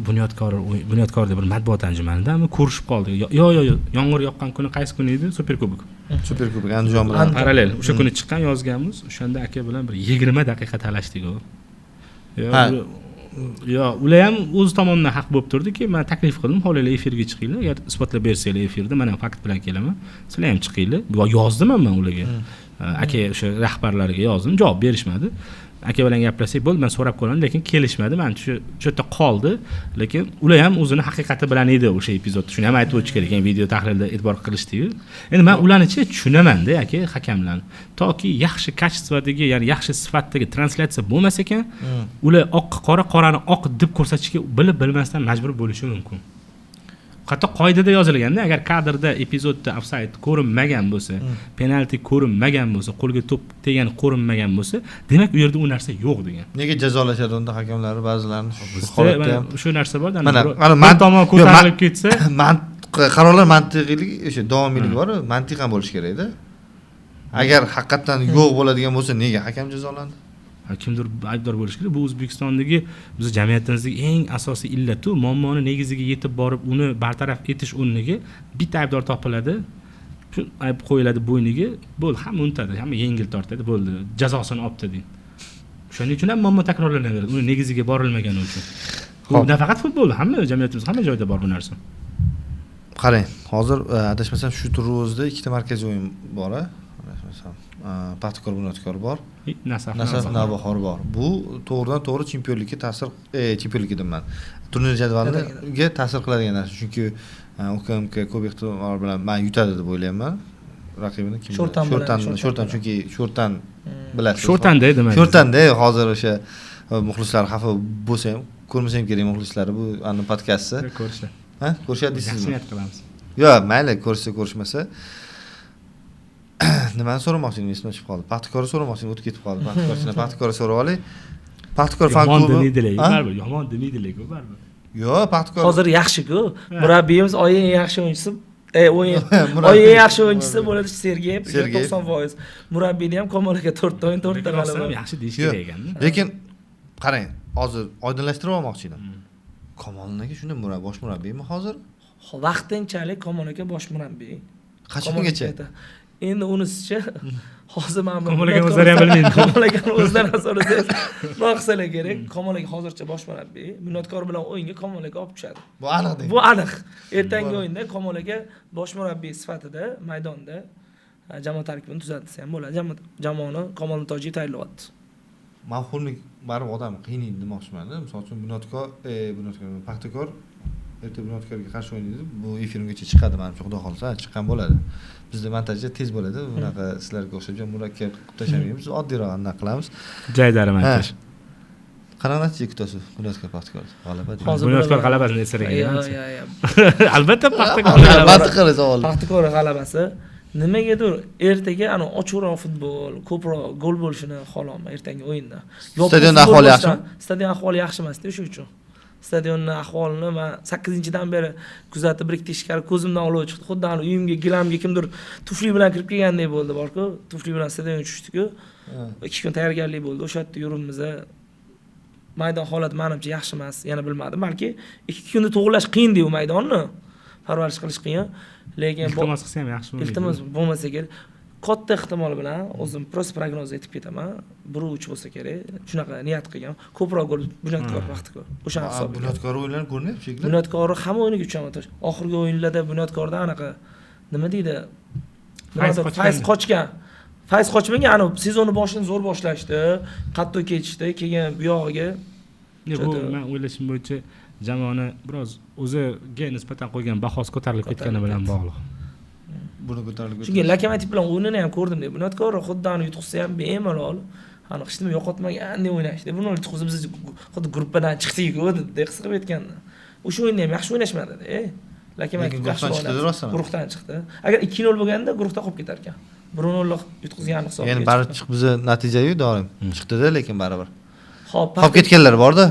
Bunyodkorda bir matbuot anjumanidami ko'rishib qoldik. Yo'q, yomg'ir yoqqan kuni qaysi kun edi? Superkubok Andijon bilan parallel. O'sha kuni chiqqan yozganmiz. O'shanda aka bilan bir 20 daqiqa talashdik. Yo, ular ham o'z tomonidan haq bo'lib turdiki, men taklif qildim, "Hovlilar efirga chiqinglar, agar isbotlab bersanglar efirda, men ham fakt bilan kelaman. Sizlar ham chiqinglar." Yozdim men ularga. Aka o'sha rahbarlariga yozdim, javob berishmadi. Aka bilan gaplashsak bo'ldi, men so'rab ko'raman, lekin kelishmadi. Men shu yerda qoldi, lekin ular ham o'zini haqiqati bilan edi o'sha epizodda. Shuni ham aytib o'tish kerak. Yani video tahlilda e'tibor qilishdi-yu. Endi men ularni-chi tushunaman-da, aka, hakamlarni. Toki yaxshi kачестводagi, ya'ni yaxshi sifatdagi translyatsiya bo'lmas ekan, ular oq qorani oq deb ko'rsatishga bilib bilmasdan majbur bo'lishi mumkin. Hatto qoidada yozilganda, agar kadrda epizodda offside ko'rinmagan bo'lsa, penalti ko'rinmagan bo'lsa, qo'lga to'p tegan ko'rinmagan bo'lsa, demak u yerda u narsa yo'q degan. Nega jazolashadi unda hakamlarni ba'zilarini? Shu narsa bor-da. Mana tomon ko'tarilib ketsa, qarorlar mantiqiyligi, o'sha davomiyligi bor, mantiqan bo'lish kerak-da. Agar haqiqatan yo'q bo'ladigan bo'lsa, nega hakam jazolandi? Kimdir aybdor bo'lish kerak. Bu O'zbekistondagi biz jamiyatimizdagi eng asosiy illat u, muammoni negiziga yetib borib uni bartaraf etish o'rniga bitta aybdor topiladi, shu ayb qo'yiladi bo'yniga, bo'ldi, hamma unutadi, hamma yengil tortadi, bo'ldi, jazosini olibdi deydi. O'shaning uchun ham muammo takrorlanaveradi, uni negiziga borilmagani uchun. Bu nafaqat futbolda, hamma jamiyatimiz, hamma joyda bor bu narsa. Qarang, hozir adashmasam shu tur o'zida ikkita markaziy o'yin bor-a? Paxtakor Bunyodkor bor, Nasaf Navbahor bor. Bu to'g'ridan to'g'ri chempionlikka chempionlik dedim. Turnir jadvaliga ta'sir qiladigan narsa. Chunki OKMK ko'p ehtimol bilan men yutadi deb o'ylayman. Raqibini kim? Sho'rtan, chunki Sho'rtan bilasiz. Sho'rtanda edi men. Sho'rtanda hozir o'sha muxlislar xafa bo'lsa ham, ko'rmasa ham kerak muxlislari bu podkastni. Ko'rishadi. Ko'rishadi deysizmi? Rahmat qilamiz. Yo'q, mayli, ko'rsa ko'rishmasa. nimani so'ramoqchi edim, esimdan chiqib qoldi. Paxtakorni so'ramoqchi edim, o'tib ketib qoldi. Paxtakorni so'rab olay. Paxtakor fan klubi yomon demaydilar, baribir yomon demaydilar-ku, baribir. Yo'q, Paxtakor hozir yaxshi-ku. Murabbiyimiz oyning eng yaxshi o'yinchisi, oyning eng yaxshi o'yinchisi bo'ladi Sergey 90%. Murabbiyni ham Komolaga 4 ta o'yin 4 ta g'alaba. Yaxshi deyish kerak ekan. Lekin qarang, hozir oydinlashtirib olmoqchi edim. Komolning aka shunda bosh murabbiymi hozir? Vaqtinchalik Komol aka bosh murabbiy. Qachongacha? Endi unisicha hozir men Komol aka o'zlari ham bilmaydi. Komol aka o'zlari so'rasangiz nima qilsalar kerak? Komol aka hozircha bosh murabbiy. Bunyodkor bilan o'yinga Komol aka olib tushadi. Bu aniq deydi. Bu aniq. Ertangi o'yinda Komol aka bosh murabbiy sifatida maydonda jamoa tarkibini tuzatsa ham bo'ladi. Jamoani Komol Tojiyev tayyorlayapti. Mavhumlik baribir odam qiynaydi demoqchiman-da. Misol uchun Bunyodkor, Paxtakor erta Bunyodkorga qarshi o'ynaydi. Bu efirgacha chiqadi, menimcha Xudo xolsa chiqqan bo'ladi. Bizda montajda tez bo'ladi. Bunaqa sizlarga o'xshab murakkab qilib tashlamaymiz. Oddiyroq anaqa qilamiz. Jaydari montaj. Qanaqa natija kutasiz Bunyodkor Paxtakor? G'alaba. Bunyodkor g'alabasini esiragan. Yo'q. Albatta Paxtakor Paxtakor g'alabasi. Nimagadir ertaga ana ochiqroq futbol, ko'proq gol bo'lishini xohlaman ertangi o'yinda. Stadionning ahvoli yaxshimi? Stadion ahvoli yaxshi emas-da, shu uchun. Stadionning ahvolini men 8-dan beri kuzatib bir teskari ko'zimdan olov chiqdi. Xuddi ana uyimga, gilamga kimdir tufli bilan kirib kelgandek bo'ldi, borku. Tufli bilan stadionga tushdik-ku. 2 kun tayyorgarlik bo'ldi. O'sha yerda yuribmiz. Maydon holati menimcha yaxshi emas, yana bilmadim. Balki 2 kunda to'g'rilash qiyin deb u maydonni. Parvarish qilish qiyin. Lekin iltimos qilsa ham yaxshi bo'ladi. Iltimos bo'lmasa kerak. Katta ehtimol bilan o'zim prosta prognoz aytib ketaman. 1-3 bo'lsa kerak. Shunaqa niyat qilgan. Ko'proq gol Bunyodkor Paxtakor. O'sha hisob. Bunyodkor o'yinlarini ko'rmayapti shekilli. Bunyodkorni hamma o'yiniga uchaman. Oxirgi o'yinlarda Bunyodkorda anaqa nima deydi? Fayz qochgan. Fayz qochmagan, ana sezonni boshini zo'r boshlashdi, qattiq ketishdi, keyin bu yog'iga bu men o'ylashim bo'yicha jamoani biroz o'ziga nisbatan qo'ygan bahosi ko'tarilib ketgani bilan bog'liq. Buni ko'tarilib ketdi. Chunki Lokomotiv bilan o'yinini ham ko'rdim deb. Bunyodkor xuddani yutqizsa ham bemalol, ana hech nima yo'qotmagan deb o'ynashdi. Buni yutqizib biz xuddi gruppadan chiqdik-ku deb his qilib aytganda. O'sha o'yinni ham yaxshi o'ynashmadi-da. Lokomotiv yaxshi o'ynadi. Guruhdan chiqdi. Agar 2-0 bo'lganda guruhda qolib ketar ekan. 1-0 yutqizgan hisob. Ya'ni baribir chiqib bizni natijayu doim chiqdi-da, lekin baribir. Xo'p, qolib ketganlar bor-da.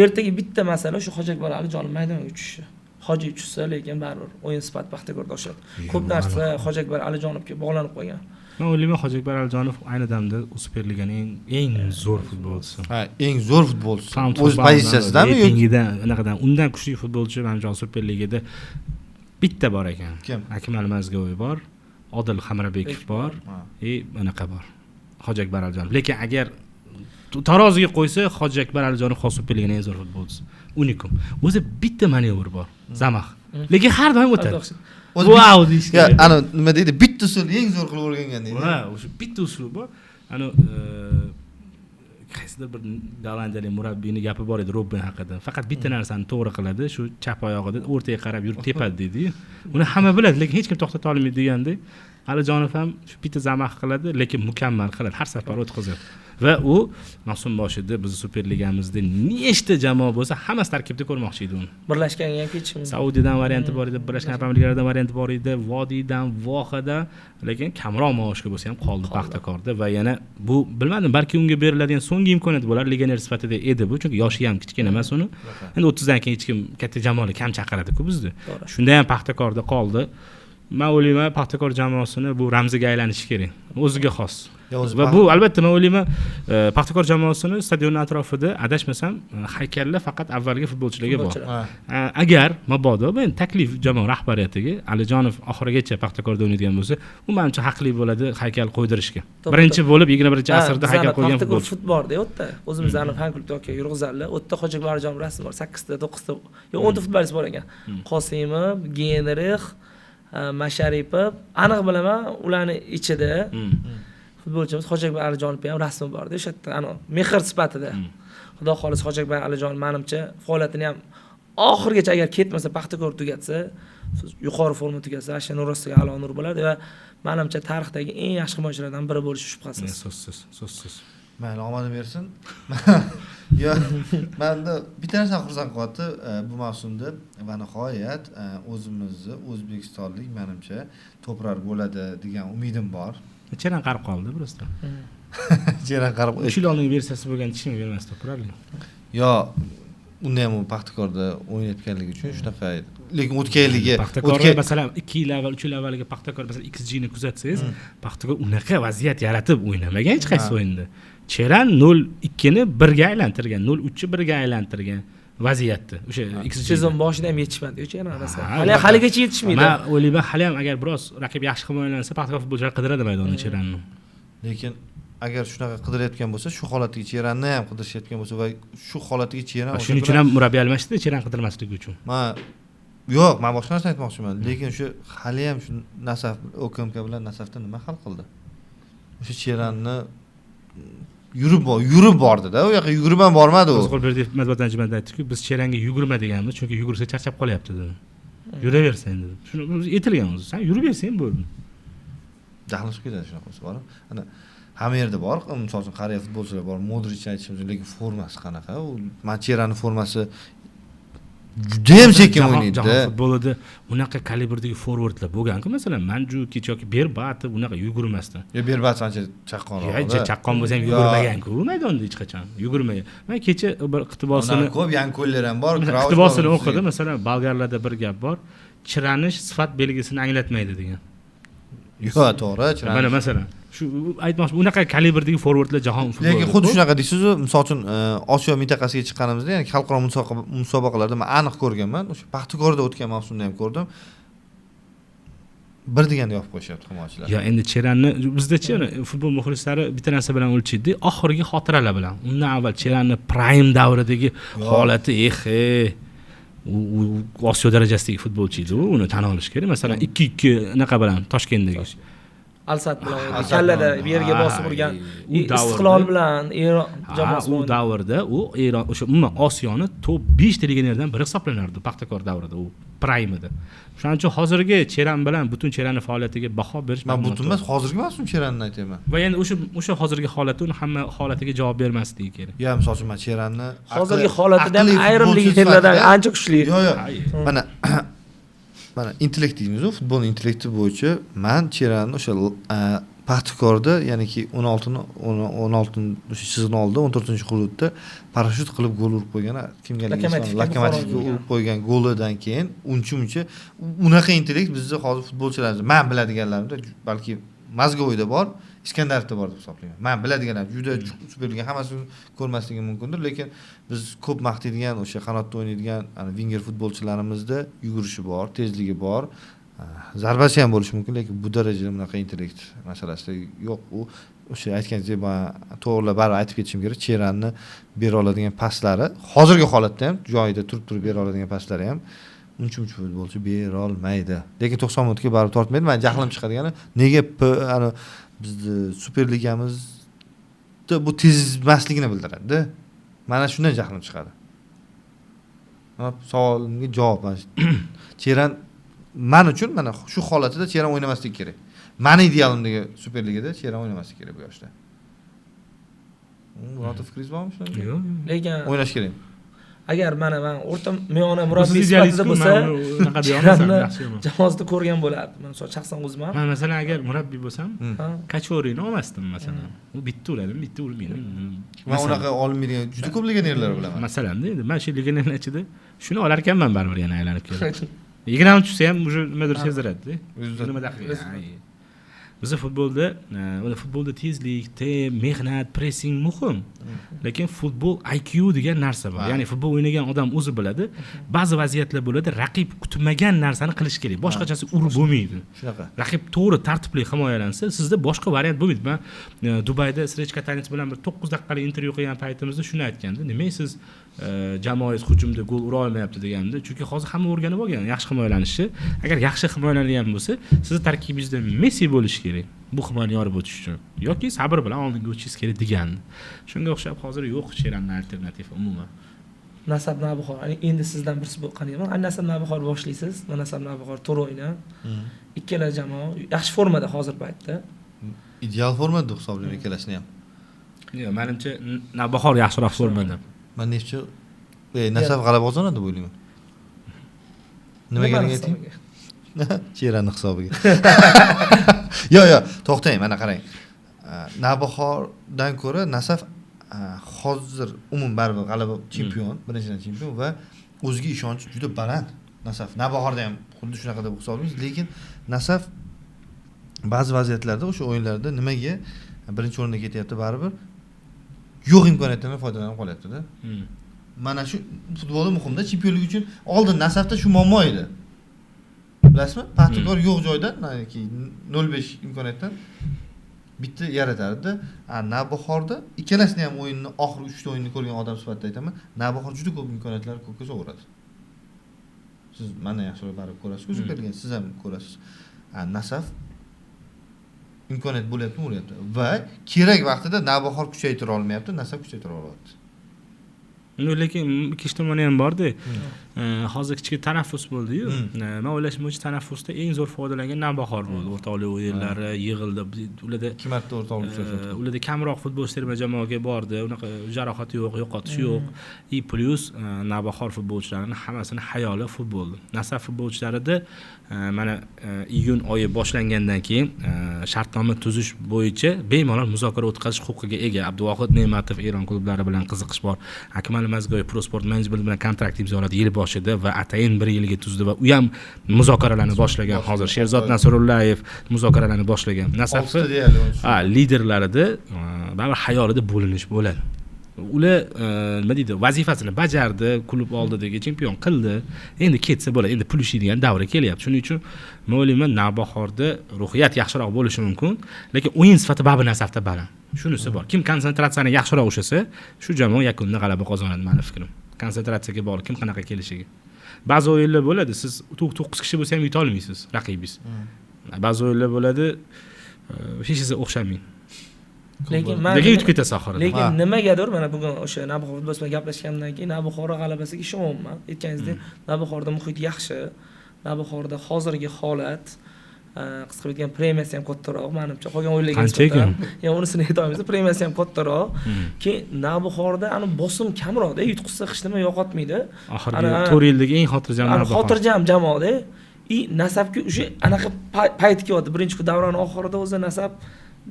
Ertaga bitta masala shu Hojiakbar Alijonov maydonga tushishi. Hoji tushsa, lekin baribir o'yin sifati Paxtakorda oshadi. Ko'p narsa Hojiakbar Alijonovga bog'lanib qolgan. Men o'ylayman Hojiakbar Alijonov ayni damda Superliganing eng zo'r futbolchisi. Ha, eng zo'r futbolchisi. O'z pozitsiyasidanmi yoki anaqadan undan kuchli futbolchi menimcha Superligada bitta bor ekan. Kim? Akmal Mazgo'y bor, Odil Hamrabekov bor, anaqa bor. Hojiakbar Alijonov. Lekin agar taroziga qo'ysa, Hojiakbar Alijonov Superliganing eng zo'r futbolchisi. Unikum. O'zi bitta manevr bor. Zamax. Lekin har doim o'tadi. Wow deyishga. Ana nima deydi? Bitta usul eng zo'r qilib o'rgangan deydi. Ha, o'sha bitta usul bor. Ana qaysidir bir gollandiyalik murabbiyning gapi bor edi Robben haqida. Faqat bitta narsani to'g'ri qiladi, shu chap oyog'ida o'rtaga qarab yurib tepadi deydi. Uni hamma biladi, lekin hech kim to'xtata olmaydi degandek. Alijonov ham shu bitta zamax qiladi, lekin mukammal qiladi. Har safar o'tkazadi. Va u mavsum boshida biz Superligamizda nechta jamoa bo'lsa, hammasi tarkibda ko'rmoqchi edi uni. Birlashganga ham ketishim. Saudiyadan varianti bor edi, Birlashgan Arab Amirliklaridan varianti bor edi, Vodiydan, Vohadan, lekin kamroq maoshga bo'lsa ham qoldi Paxtakorda va yana bu bilmadim, balki unga beriladigan so'nggi imkoniyat bo'lar, legioner sifatida edi bu, chunki yoshi ham kichkina emas uni. Endi 30 dan keyin hech kim katta jamoalar kam chaqiradi-ku bizda. Shunda ham Paxtakorda qoldi. Men o'ylayman Paxtakor jamoasini bu ramziga aylanishi kerak. O'ziga xos. Va bu albatta men o'ylayman Paxtakor jamoasini stadion atrofida adashmasam haykallar faqat avvalgi futbolchilarga bor. Agar mabodo men taklif jamoa rahbariyatiga Alijonov oxirigacha Paxtakorda o'ynaydigan bo'lsa, u menimcha haqli bo'ladi haykal qo'ydirishga. Birinchi bo'lib 21-asrda haykal qo'ygan futbolchi. Futbolda o'tda o'zimizning fan klubda yoki yurg'izarlar, o'tda Hojiakbar Alijonov rasmi bor, 8 ta, 9 ta, yo 10 ta futbolchi bor ekan. Qosimov, Genrix, Masharipov, aniq bilaman, ularning ichida futbolchimiz Hojiakbar Alijonov ham rasmi bor-da, o'sha yerda ana mehr sifatida. Xudo xolis Hojiakbar Alijonov menimcha faoliyatini ham oxirgacha agar ketmasa, Paxtakor tugatsa, yuqori forma tugatsa, asha nur ostiga a'lo nur bo'ladi va menimcha tarixdagi eng yaxshi himoyachilardan biri bo'lishi shubhasiz. So'zsiz. Mayli, omadini bersin. Yo, menda bitta narsa xursand qilyapti bu mavsumda va nihoyat o'zimizni o'zbekistonlik menimcha to'prar bo'ladi degan umidim bor. Cheran qarib qoldi просто. Cheran qarib. Uchilonning versiyasi bo'lgan tishini bermas to'prarli. Yo, unda ham u Paxtakorda o'ynayotganligi uchun shunaqa edi. Lekin o'tgan yiliga Paxtakorga masalan 2 yil avval, 3 yil avvalgi Paxtakor masalan XG ni kuzatsangiz, Paxtakor unaqa vaziyat yaratib o'ynamagan hech qaysi o'yinda. Cheran 0-2 ni 1 ga aylantirgan, 0-3 ni 1 ga aylantirgan vaziyatni. O'sha XG sezon boshida ham yetishmadi Cheran masalan. Haligacha yetishmaydi. Men o'ylayman, hali ham agar biroz raqib yaxshi himoyalansa, Paxtakor futbolchilar qidiradi maydonni Cheranni. Lekin agar shunaqa qidirayotgan bo'lsa, shu holatdagi Cheranni ham qidirishayotgan bo'lsa va shu holatdagi Cheran shuning uchun ham murabbiy almashdi, Cheran qidirmasligi uchun. Yo'q, men boshqa narsa aytmoqchiman. Lekin shu hali ham shu Nasaf OKMK bilan Nasafda nima hal qildi? O'sha Cheranni yurib bordi-da, u yoqqa yugurib ham bormadi u. Qo'lberdiyev matbuot anjumanida aytdi-ku, biz Cheranga yugurma deganmiz, chunki yugursa charchab qolyapti dedi. Yuraversan dedi. Shuni aytilgan o'zi. Sen yurib bersang bo'ldi. Jahlim chiqib ketadi shunaqa bo'lsa bor. Ana hamma yerda bor, misol uchun qariya futbolchilar bor, Modric aytishimiz mumkin, lekin formasi qanaqa? U Mancherani formasi juda ham sekin o'ynaydi. Jahon futbolida unaqa kalibrdagi forvardlar bo'lgan-ku, masalan, Manjukic yoki Berbatov unaqa yugurmasdan. Berbatov ancha chaqqonroq. Chaqqon bo'lsa ham yugurmagan-ku, maydonda hech qachon yugurmagan. Men kecha bir iqtibosini ko'p yanko'llar ham bor, iqtibosini o'qidi, masalan, bolgarlarda bir gap bor. Chiranish sifat belgisini anglatmaydi degan. Yo'q, to'g'ri, chiranish. Mana masalan, shu aytmoqchi, unaqa kalibrdagi forvardlar jahon futbolida. Lekin xuddi shunaqa deysiz-ku, misol uchun Osiyo mintaqasiga chiqqanimizda, ya'ni xalqaro musobaqalarda men aniq ko'rganman. O'sha Paxtakorda o'tgan mavsumda ham ko'rdim. Bir deganda yopib qo'yishyapti himoyachilar. Ya endi Cheranni bizda-chi futbol muxlislari bitta narsa bilan o'lchaydi, oxirgi xotiralar bilan. Undan avval Cheranni prime davridagi holati, u Osiyo darajasidagi futbolchi edi, uni tan olish kerak. Masalan, 2-2 anaqa bilan Toshkentdagi Alsat bilan kallada yerga bosib urgan Istiqlol bilan Eron jamoasi u davrda u Eron o'sha umuman Osiyoni top 5 ta legionerdan biri hisoblanardi Paxtakor davrida, u prime edi. Shuning uchun hozirgi Cheran bilan butun Cheranning faoliyatiga baho berish men butun emas, hozirgi mavsum Cheranni aytaman. Va endi o'sha hozirgi holati uni hamma holatiga javob bermasligi kerak. Yo, misol uchun men Cheranni hozirgi holatidan ayrim legionerlardan ancha kuchli. Yo'q. Mana intellekt deymiz-ku, futbol intellekti bo'yicha men Cheranni o'sha Paxtakorda, ya'niki 16 o'sha chiziqni oldida 14-hududda parashyut qilib gol urib qo'ygan, kimgaligini Lokomotivga urib qo'ygan golidan keyin uncha unaqa intellekt bizda hozir futbolchilarimiz, men biladiganlarimda balki Mazgo'yda bor, Iskandarovda bor deb hisoblayman. Men biladiganlarim juda Superliga hammasini ko'rmasligim mumkindir, lekin biz ko'p maqtaydigan o'sha qanotda o'ynaydigan winger futbolchilarimizda yugurishi bor, tezligi bor, zarbasi ham bo'lishi mumkin, lekin bu darajada bunaqa intellekt masalasida yo'q. U o'sha aytganingizdek, men to'g'rilab baribir aytib ketishim kerak, Cheranni bera oladigan paslari, hozirgi holatda ham joyida turib bera oladigan paslari ham uncha futbolchi bera olmaydi. Lekin 90 minutga baribir tortmaydi. Men jahlim chiqadigani, nega bizni Superligamizda bu tezmasligini bildiradi. Mana shundan jahlim chiqadi. Savolimga javob mana Cheran men uchun mana shu holatida Cheran o'ynamasligi kerak. Meni idealimdagi Superligada Cheran o'ynamasligi kerak bu yoshda. Birorta fikringiz bormi shunga? Yo'q. Lekin o'ynash kerak. Agar mana men o'rta meyona murabbiy sifatida bo'lsa, unaqa deya olmasam yaxshi emas. Jamoasida ko'rgan bo'lardim. Men shaxsan o'zim ham. Men masalan agar murabbiy bo'lsam, Kachorini olmasdim masalan. U bitta uradi, bitta urmaydi. Men unaqa olmaydigan juda ko'p legionerlar bilaman. Masalan, endi men shu legionerlar ichida shuni olar ekanman baribir yana aylanib kelib. 20 tushsa ham уже nimadir sezdiradi. Nima daxli? Bizda futbolda tezlik, mehnat, pressing muhim. Lekin futbol IQ degan narsa bor. Ya'ni futbol o'ynagan odam o'zi biladi. Ba'zi vaziyatlar bo'ladi, raqib kutmagan narsani qilish kerak. Boshqachasi urib bo'lmaydi. Shunaqa. Raqib to'g'ri tartibli himoyalansa, sizda boshqa variant bo'lmaydi. Men Dubayda Srech Katanets bilan bir 9 daqiqalik intervyu qilgan paytimizda shuni aytgandi. Nima siz jamoangiz hujumda gol ura olmayapti deganda, chunki hozir hamma o'rganib olgan yaxshi himoyalanishni. Agar yaxshi himoyalanadigan bo'lsa, sizni tarkibingizda Messi bo'lishi kerak. Bu himoyani yorib o'tish uchun yoki sabr bilan oldinga o'tishingiz kerak degandi. Shunga o'xshab hozir yo'q Cheranni alternativi umuman. Nasab Nabihor, endi sizdan birisi qaniyman. Nasab Nabihor boshlaysiz. Nasab Nabihor to'r o'yna. Ikkala jamoa yaxshi formada hozir paytda. Ideal formada hisoblayman ikkalasini ham. Yo'q, menimcha Nabihor yaxshiroq formada. man nechchi Nasaf g'alaba qozonadi deb o'ylayman. Nimaga ayting? Cherani hisobiga. Yo'q, to'xtang, mana qarang. Navbahordan ko'ra Nasaf hozir baribir g'alaba chempion, birinchidan chempion va o'ziga ishonchi juda baland. Nasaf Navbahorda ham xuddi shunaqa deb hisoblaymiz, lekin Nasaf ba'zi vaziyatlarda o'sha o'yinlarda nimaga birinchi o'ringa ketyapti baribir? Yo'q imkoniyatlardan foydalanib qolyapti-da. Mana shu futbolda muhimda, chempionlik uchun oldin Nasafda shu muammo edi. Bilasizmi? Paxtakor yo'q joyda, 0.5 imkoniyatdan bitta yaratardi. Navbahorda ikkalasini ham o'yinni oxirgi 3 ta o'yinni ko'rgan odam sifatida aytaman, Navbahor juda ko'p imkoniyatlar ko'kka sovuradi. Siz mana yaxshiroq barib ko'rasiz, o'zingizga siz ham ko'rasiz. Nasaf imkoniyat bo'lyapti va kerak vaqtida Navbahor kuchaytira olmayapti, Nasaf kuchaytira olyapti. Lekin ikki tomoni ham bor-da. Hozir kichik tanaffus bo'ldi-yu. Men o'ylashimcha tanaffusda eng zo'r foydalangan Navbahor bo'ldi. O'rtoqlik o'yinlari yig'ildi. Ularda ikki marta o'rtoqlik uchrashdi. Ularda kamroq futbolchi terma jamoaga bordi. Unaqa jarohati yo'q, yo'qotish yo'q. Plus Navbahor futbolchilarining hammasini hayoli futboldi. Nasaf futbolchilarida mana iyun oyi boshlangandan keyin shartnoma tuzish bo'yicha bemalol muzokara o'tkazish huquqiga ega. Abduvohid Ne'matov Eron klublari bilan qiziqish bor. Akmal Mazgoyev Pro Sport Management bilan kontrakt imzoladi yil boshida va atayin 1 yilga tuzdi va u ham muzokaralarni boshlagan. Hozir Sherzod Nasrullayev muzokaralarni boshlagan. Nasaf liderlarida baribir hayolida bo'linish bo'ladi. Ular nima deydi, vazifasini bajardi, klub oldidagi chempion qildi. Endi ketsa bo'ladi. Endi pul ishlaydigan davri kelyapti. Shuning uchun men o'ylayman Navbahorda ruhiyat yaxshiroq bo'lishi mumkin, lekin o'yin sifati baribir Nasafda baland. Shunisi bor. Kim konsentratsiyani yaxshiroq ushasa, shu jamoa yakunida g'alaba qozonadi, meni fikrim. Konsentratsiyaga bog'liq, kim qanaqa kelishiga. Ba'zi o'yinlar bo'ladi, siz 9 kishi bo'lsa ham yuta olmaysiz raqibingiz. Ba'zi o'yinlar bo'ladi, hech narsa o'xshamaydi. Lekin yutib ketasiz oxirida. Lekin nimagadir mana bugun o'sha Navbahor futbol bilan gaplashgandan keyin Navbahor g'alabasiga ishonaman. Aytganingizdek, Navbahorda muhit yaxshi. Navbahorda hozirgi holat qisqa bitgan premiyasi ham kattaroq, menimcha qolgan o'yinlarga nisbatan. Unisini aytamiz, premiyasi ham kattaroq. Keyin Navbahorda ani bosim kamroq-da, yutqizsa hech nima yo'qotmaydi. Oxirgi 4 yildagi eng xotirjam Navbahor. Xotirjam jamoa-da. Nasafga o'sha anaqa payt kelyapti. Birinchi davron oxirida o'zi Nasaf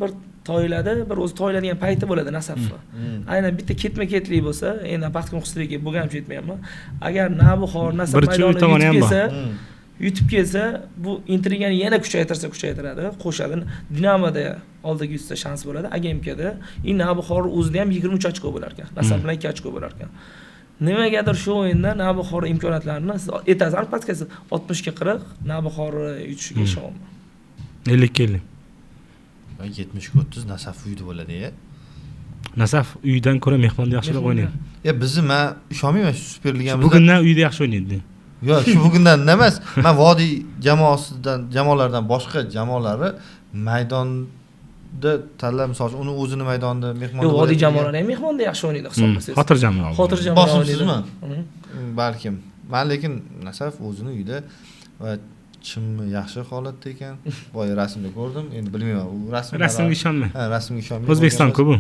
bir to'yladi, bir o'zi to'yladigan payti bo'ladi Nasafga. Aynan bitta ketma-ketlik bo'lsa, endi Paxtakor Xususiga bo'lgancha aytmayapman. Agar Navbahor Nasaf maydonida yutib kelsa, bu intrigani yana kuchaytiradi, qo'shadi. Dinamoda oldiga yutsa shans bo'ladi, Agemkada. Navbahor o'zida ham 23 ochko bo'lar ekan. Nasaf bilan 2 ochko bo'lar ekan. Nimagadir shu o'yinda Navbahor imkoniyatlarini siz aytasiz, albatta 60 ga 40 Navbahor yutishiga ishonaman. 50 keldi. 70 ga 30 Nasaf uyda bo'ladi-ya. Nasaf uydan ko'ra mehmonda yaxshiroq o'ynaydi. Bizni men ishonmayman shu Superligamizda. Bugundan uyda yaxshi o'ynaydi. Yo'q, shu bugundan emas. Men Vodiy jamoalardan boshqa jamoalari maydonda tanlab, masalan, uni o'zini maydonda mehmonda. Yo'q, Vodiy jamoalari ham mehmonda yaxshi o'ynaydi hisoblasangiz. Xotirjam o'ynaydi. Balkim. Men lekin Nasaf o'zini uyda va chimmi yaxshi holatda ekan. Boya rasmda ko'rdim. Endi bilmayman, u rasmga ishonma. Rasmga ishonmayman. O'zbekiston kubi.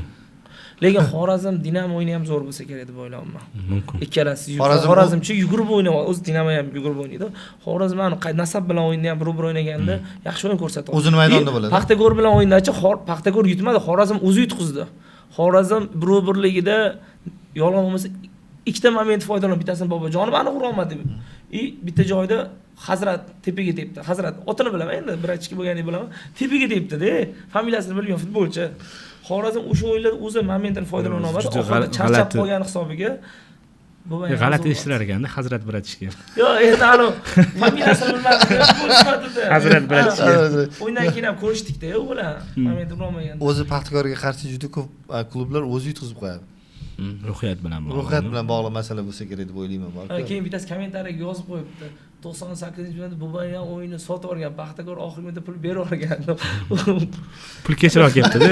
Lekin Xorazm Dinamo o'yini ham zo'r bo'lsa kerak deb o'ylayman. Mumkin. Ikkalasi Xorazmchi yugurib o'ynaydi, o'z Dinamo ham yugurib o'ynaydi. Xorazm Nasaf bilan o'yinda ham bir o'ynaganda yaxshi o'yin ko'rsatdi. O'zini maydonda bo'ladi. Paxtakor bilan o'yindachi Paxtakor yutmadi, Xorazm o'zi yutqizdi. Xorazm 1-1ligida yolg'on bo'lmasa ikkita moment foydalanib, bittasini Bobojonov aniq ura olmadi. Bitta joyda Hazrat tepaga tepdi. Hazrat otini bilaman endi, bir ochki bo'lgandek bilaman. Tepaga tepdi-da. Familiyasini bilgan futbolchi. Xorazm o'sha o'yinlarda o'zi momentdan foydalana olmadi. Oxirida charchab qolgan hisobiga g'alati eshitilar ekanda Hazrat Bratishga. Yo'q, endi anu familiyasini bilmadim. Hazrat Bratishga. O'yindan keyin ham ko'rishdik-da, u bilan. Momentdan olmagan. O'zi Paxtakorga qarshi juda ko'p klublar o'zi yutqizib qo'yadi. Ruhiyat bilan bog'liq masala bo'lsa kerak deb o'ylayman. Keyin bittasi kommentariyaga yozib qo'yibdi. 98-minutda Bubayga o'yinni sotib olgan, Paxtakor oxirgi minutda pul berib olgan. Pul kechroq ketdi-da.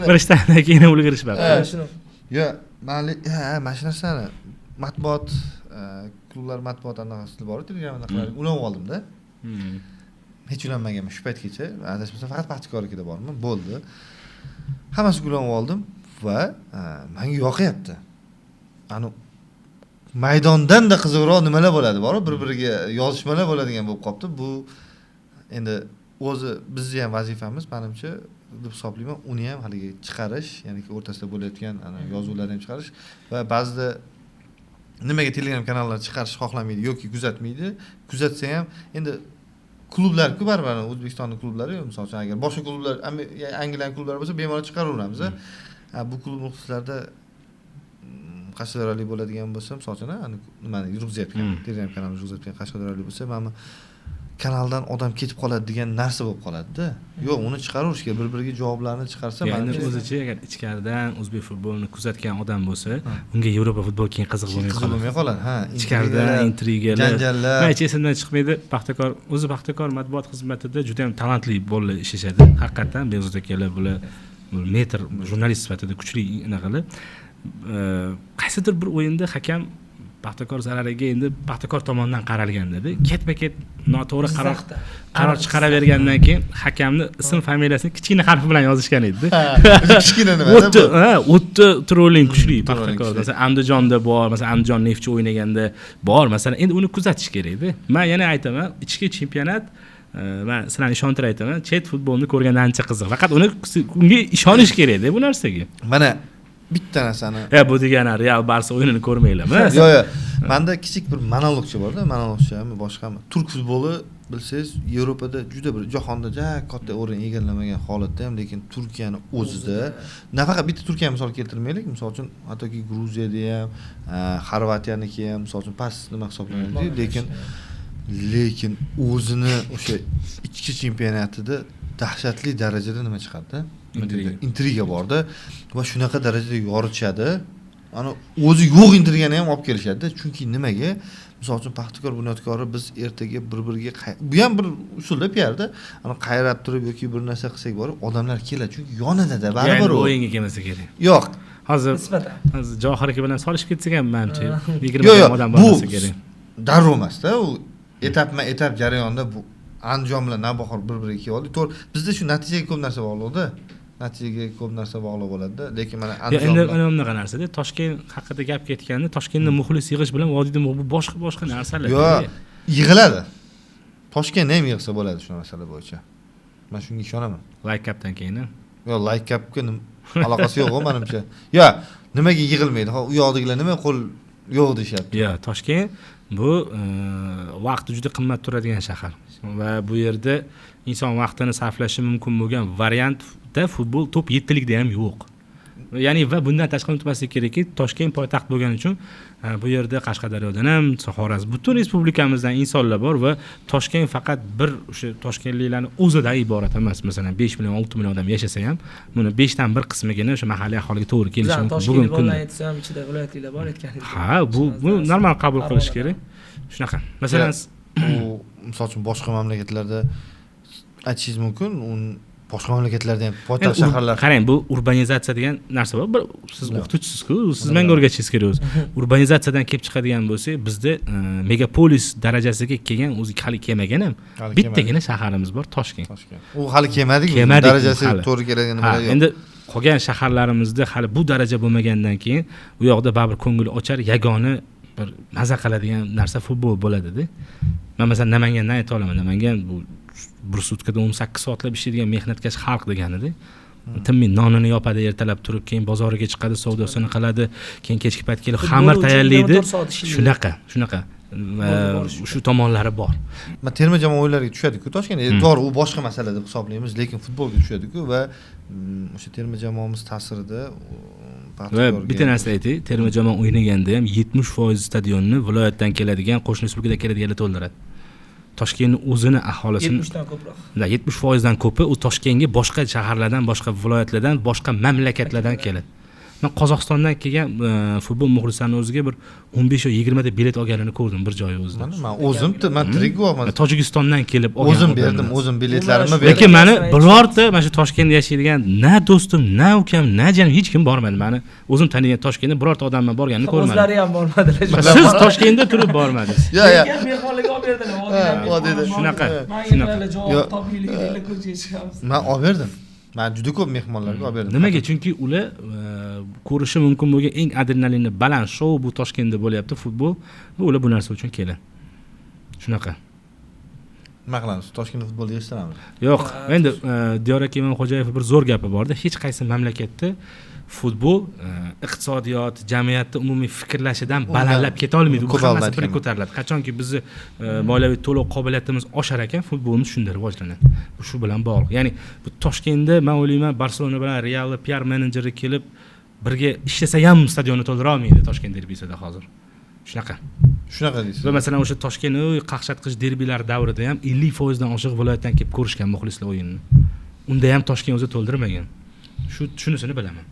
Bir ishdan keyin ulg'irishmadi. Shuni. Yo'q, mana shu narsani matbuot klublar matbuot anaqasi bor, Telegramda qarab ulanib oldim-da. Hech ulanmaganman shu paytgacha. Adashmasam faqat Paxtakornikida borman, bo'ldi. Hammasiga ulanib oldim va menga yoqyapti. ani maydondan-da qiziqroq nimalar bo'ladi, bor bir-biriga yozishmalar bo'ladigan bo'lib qolibdi. Bu endi o'zi bizni ham vazifamiz, menimcha, deb hisoblayman. Uni ham haligi chiqarish, ya'ni o'rtasida bo'layotgan ana yozuvlarni ham chiqarish va ba'zida nimaga Telegram kanallar chiqarish xohlamaydi yoki kuzatmaydi. Kuzatsa ham endi klublar-ku baribir O'zbekistonning klublari, misol uchun agar boshqa klublar, Angliyaning klublari bo'lsa, bemalol chiqaraveramiz. Bu klub muxlislarda Qashqadaryolik bo'ladigan bo'lsa, misol uchun nimani yurg'izyapgan, Telegram kanalini yurg'izayotgan Qashqadaryolik bo'lsa, mana kanaldan odam ketib qoladi degan narsa bo'lib qoladi-da. Yo'q, uni chiqarish kerak, bir-biriga javoblarni chiqarsa, endi o'zicha agar ichkaridan o'zbek futbolini kuzatgan odam bo'lsa, unga Yevropa futbol keyin qiziq bo'lmay qoladi. Ha, ichkaridan intrigalar, janjallar. Men esimdan chiqmaydi, Paxtakor matbuot xizmatida juda ham talantli bolalar ishlaydi. Haqiqatan Behzod akalar bular metr jurnalist sifatida kuchli anaqalar. Qaysidir bir o'yinda hakam Paxtakor zarariga endi Paxtakor tomonidan qaralganda-da, ketma-ket noto'g'ri qaror chiqaravergandan keyin hakamni ism familiyasini kichkina harf bilan yozishgan edi. Kichkina nima? O'tda trolling kuchli Paxtakor. Masalan, Andijonda bor, masalan, Andijon Neftchi o'ynaganda bor. Masalan, endi uni kuzatish kerak-da. Men yana aytaman, ichki chempionat men sizlarni ishontirib aytaman, chet futbolni ko'rganda ancha qiziq. Faqat unga ishonish kerak-da bu narsaga. Mana bitta narsani. Bu degani Real Barsa o'yinini ko'rmaylarmi? Yo'q. Menda kichik bir monologchi bor-da, monologchimi, boshqami? Turk futboli bilsangiz, Yevropada juda bir jahonda katta o'rin egallamagan holatda ham, lekin Turkiyani o'zida, nafaqat bitta Turkiyani misol keltirmaylik, misol uchun hattoki Gruziyada ham, Xorvatiyaniki ham misol uchun past nima hisoblanadi, lekin o'zini o'sha ichki chempionatida dahshatli darajada nima chiqadi-da? Intriga borda va shunaqa darajada yoritishadi. Ana o'zi yo'q intrigani ham olib kelishadi. Chunki nimaga? Misol uchun Paxtakor bunyodkori biz ertaga bir-biriga bu ham bir usulda PR-da, ana qayrab turib yoki bir narsa qilsak borib, odamlar keladi. Chunki yonida baribir o'yinga kelmasa kerak. Yo'q. Hozir Johir aka bilan solishib ketsak ham menimcha 20 odam bo'lsa kerak. Darrov emas-da, u etap jarayonida bu Andijon bilan Navbahor bir-biriga keldi. To'g'ri, bizda shu natijaga ko'p narsa bog'liqda. Natijaga ko'p narsa bog'liq bo'ladi-da, lekin mana Andijon endi bunaqa narsa-da, Toshkent haqida gap ketganda, Toshkentda muxlis yig'ish bilan vodiyda bu boshqa narsalar. Yo'q, yig'iladi. Toshkentda ham yig'sa bo'ladi shu masala bo'yicha. Men shunga ishonaman. Like Cupdan keyin. Yo'q, Like Cupga aloqasi yo'q menimcha. Yo'q, nimaga yig'ilmaydi? U yoqdagilar nima qo'l yo'q deyapti. Yo'q, Toshkent bu vaqti juda qimmat turadigan shahar va bu yerda inson vaqtini sarflashi mumkin bo'lgan variantda futbol top 7likda ham yo'q. Ya'ni va bundan tashqari unutmaslik kerakki, Toshkent poytaxt bo'lgani uchun bu yerda Qashqadaryodan ham, Xorazm, butun respublikamizdan insonlar bor va Toshkent faqat bir o'sha toshkentliklarning o'zidan iborat emas. Masalan, 5 million, 6 million odam yashasa ham, buni 5 dan 1 qismigina o'sha mahalliy aholiga to'g'ri kelishi mumkin. Bugun kunda aytsam, ichida viloyatliklar bor aytganingiz. Ha, bu normal qabul qilish kerak. Shunaqa. Masalan, u misol uchun boshqa mamlakatlarda aytishingiz mumkin, boshqa mamlakatlarda ham poytaxt shaharlar. Qarang, bu urbanizatsiya degan narsa bor. Siz o'qituvchisiz-ku, siz menga o'rgatishingiz kerak o'zi. Urbanizatsiyadan kelib chiqadigan bo'lsak, bizda megapolis darajasiga kelgan o'zi hali kelmagan ham bittagina shaharimiz bor, Toshkent. U hali kelmadik, darajasiga to'g'ri keladigan nimalar yo'q. Endi qolgan shaharlarimizda hali bu daraja bo'lmagandan keyin u yoqda baribir ko'ngil ochar, yagona bir maza qiladigan narsa futbol bo'ladi-da. Men masalan Namangandan ayta olaman. Namangan bu bir sutkada 18 soatlab ishlaydigan mehnatkash xalq deganida. Tinmay nonini yopadi, ertalab turib, keyin bozoriga chiqadi, savdosini qiladi, keyin kechki payt kelib xamir tayyorlaydi. Shunaqa. Shu tomonlari bor. Men terma jamoa o'yinlariga tushadi-ku Toshkentda. To'g'ri, u boshqa masala deb hisoblaymiz, lekin futbolga tushadi-ku va o'sha terma jamoamiz ta'sirida va bitta narsa aytay, terma jamoa o'ynaganda ham 70% stadionni viloyatdan keladigan, qo'shni respublikadan keladiganlar to'ldiradi. Toshkentning o'zini aholisini 70 dan ko'proq. 70% dan ko'pi u Toshkentga boshqa shaharlardan, boshqa viloyatlardan, boshqa mamlakatlardan keladi. Men Qozog'istondan kelgan futbol muxlislarining o'ziga bir 15 yo 20 ta bilet olganini ko'rdim bir joyi o'zida. Men tirik guvohman. Tojikistondan kelib olgan. O'zim biletlarimni berdim. Lekin meni birorta mana shu Toshkentda yashaydigan na do'stim, na ukam, na jiyanim hech kim bormadi. Meni o'zim tanigan Toshkentda birorta odam men borganini ko'rmadim. O'zlari ham bormadilar. Siz Toshkentda turib bormadingiz. Yo'q. Mehmonlarga olib berdilar. Vodiyda. Shunaqa. Javob topmaylik, ko'chaga chiqamiz. Men olib berdim. Men juda ko'p mehmonlarga olib berdim. Nimaga? Chunki ular ko'rishi mumkin bo'lgan eng adrenalinni baland shou bu Toshkentda bo'lyapti futbol. Va ular bu narsa uchun keladi. Shunaqa. Nima qilamiz? Toshkentda futbolni yig'ishtiramiz. Yo'q, endi Diyor aka Imomxo'jayev bir zo'r gapi borda, hech qaysi mamlakatda futbol iqtisodiyot, jamiyatni umumiy fikrlashidan balandlab keta olmaydi. U hammasi bilan ko'tariladi. Qachonki bizni moliyaviy to'lov qobiliyatimiz oshar ekan, futbolimiz shunda rivojlanadi. Bu shu bilan bog'liq. Ya'ni bu Toshkentda men o'ylayman Barselona bilan Realda PR menejeri kelib birga ishlasa ham stadionni to'ldira olmaydi Toshkent derbisida hozir. Shunaqa deysiz. Va masalan o'sha Toshkent qaqshatqich derbilar davrida ham 50% dan oshiq viloyatdan kelib ko'rishgan muxlislar o'yinni. Unda ham Toshkent o'zi to'ldirmagan. Shunisini bilaman.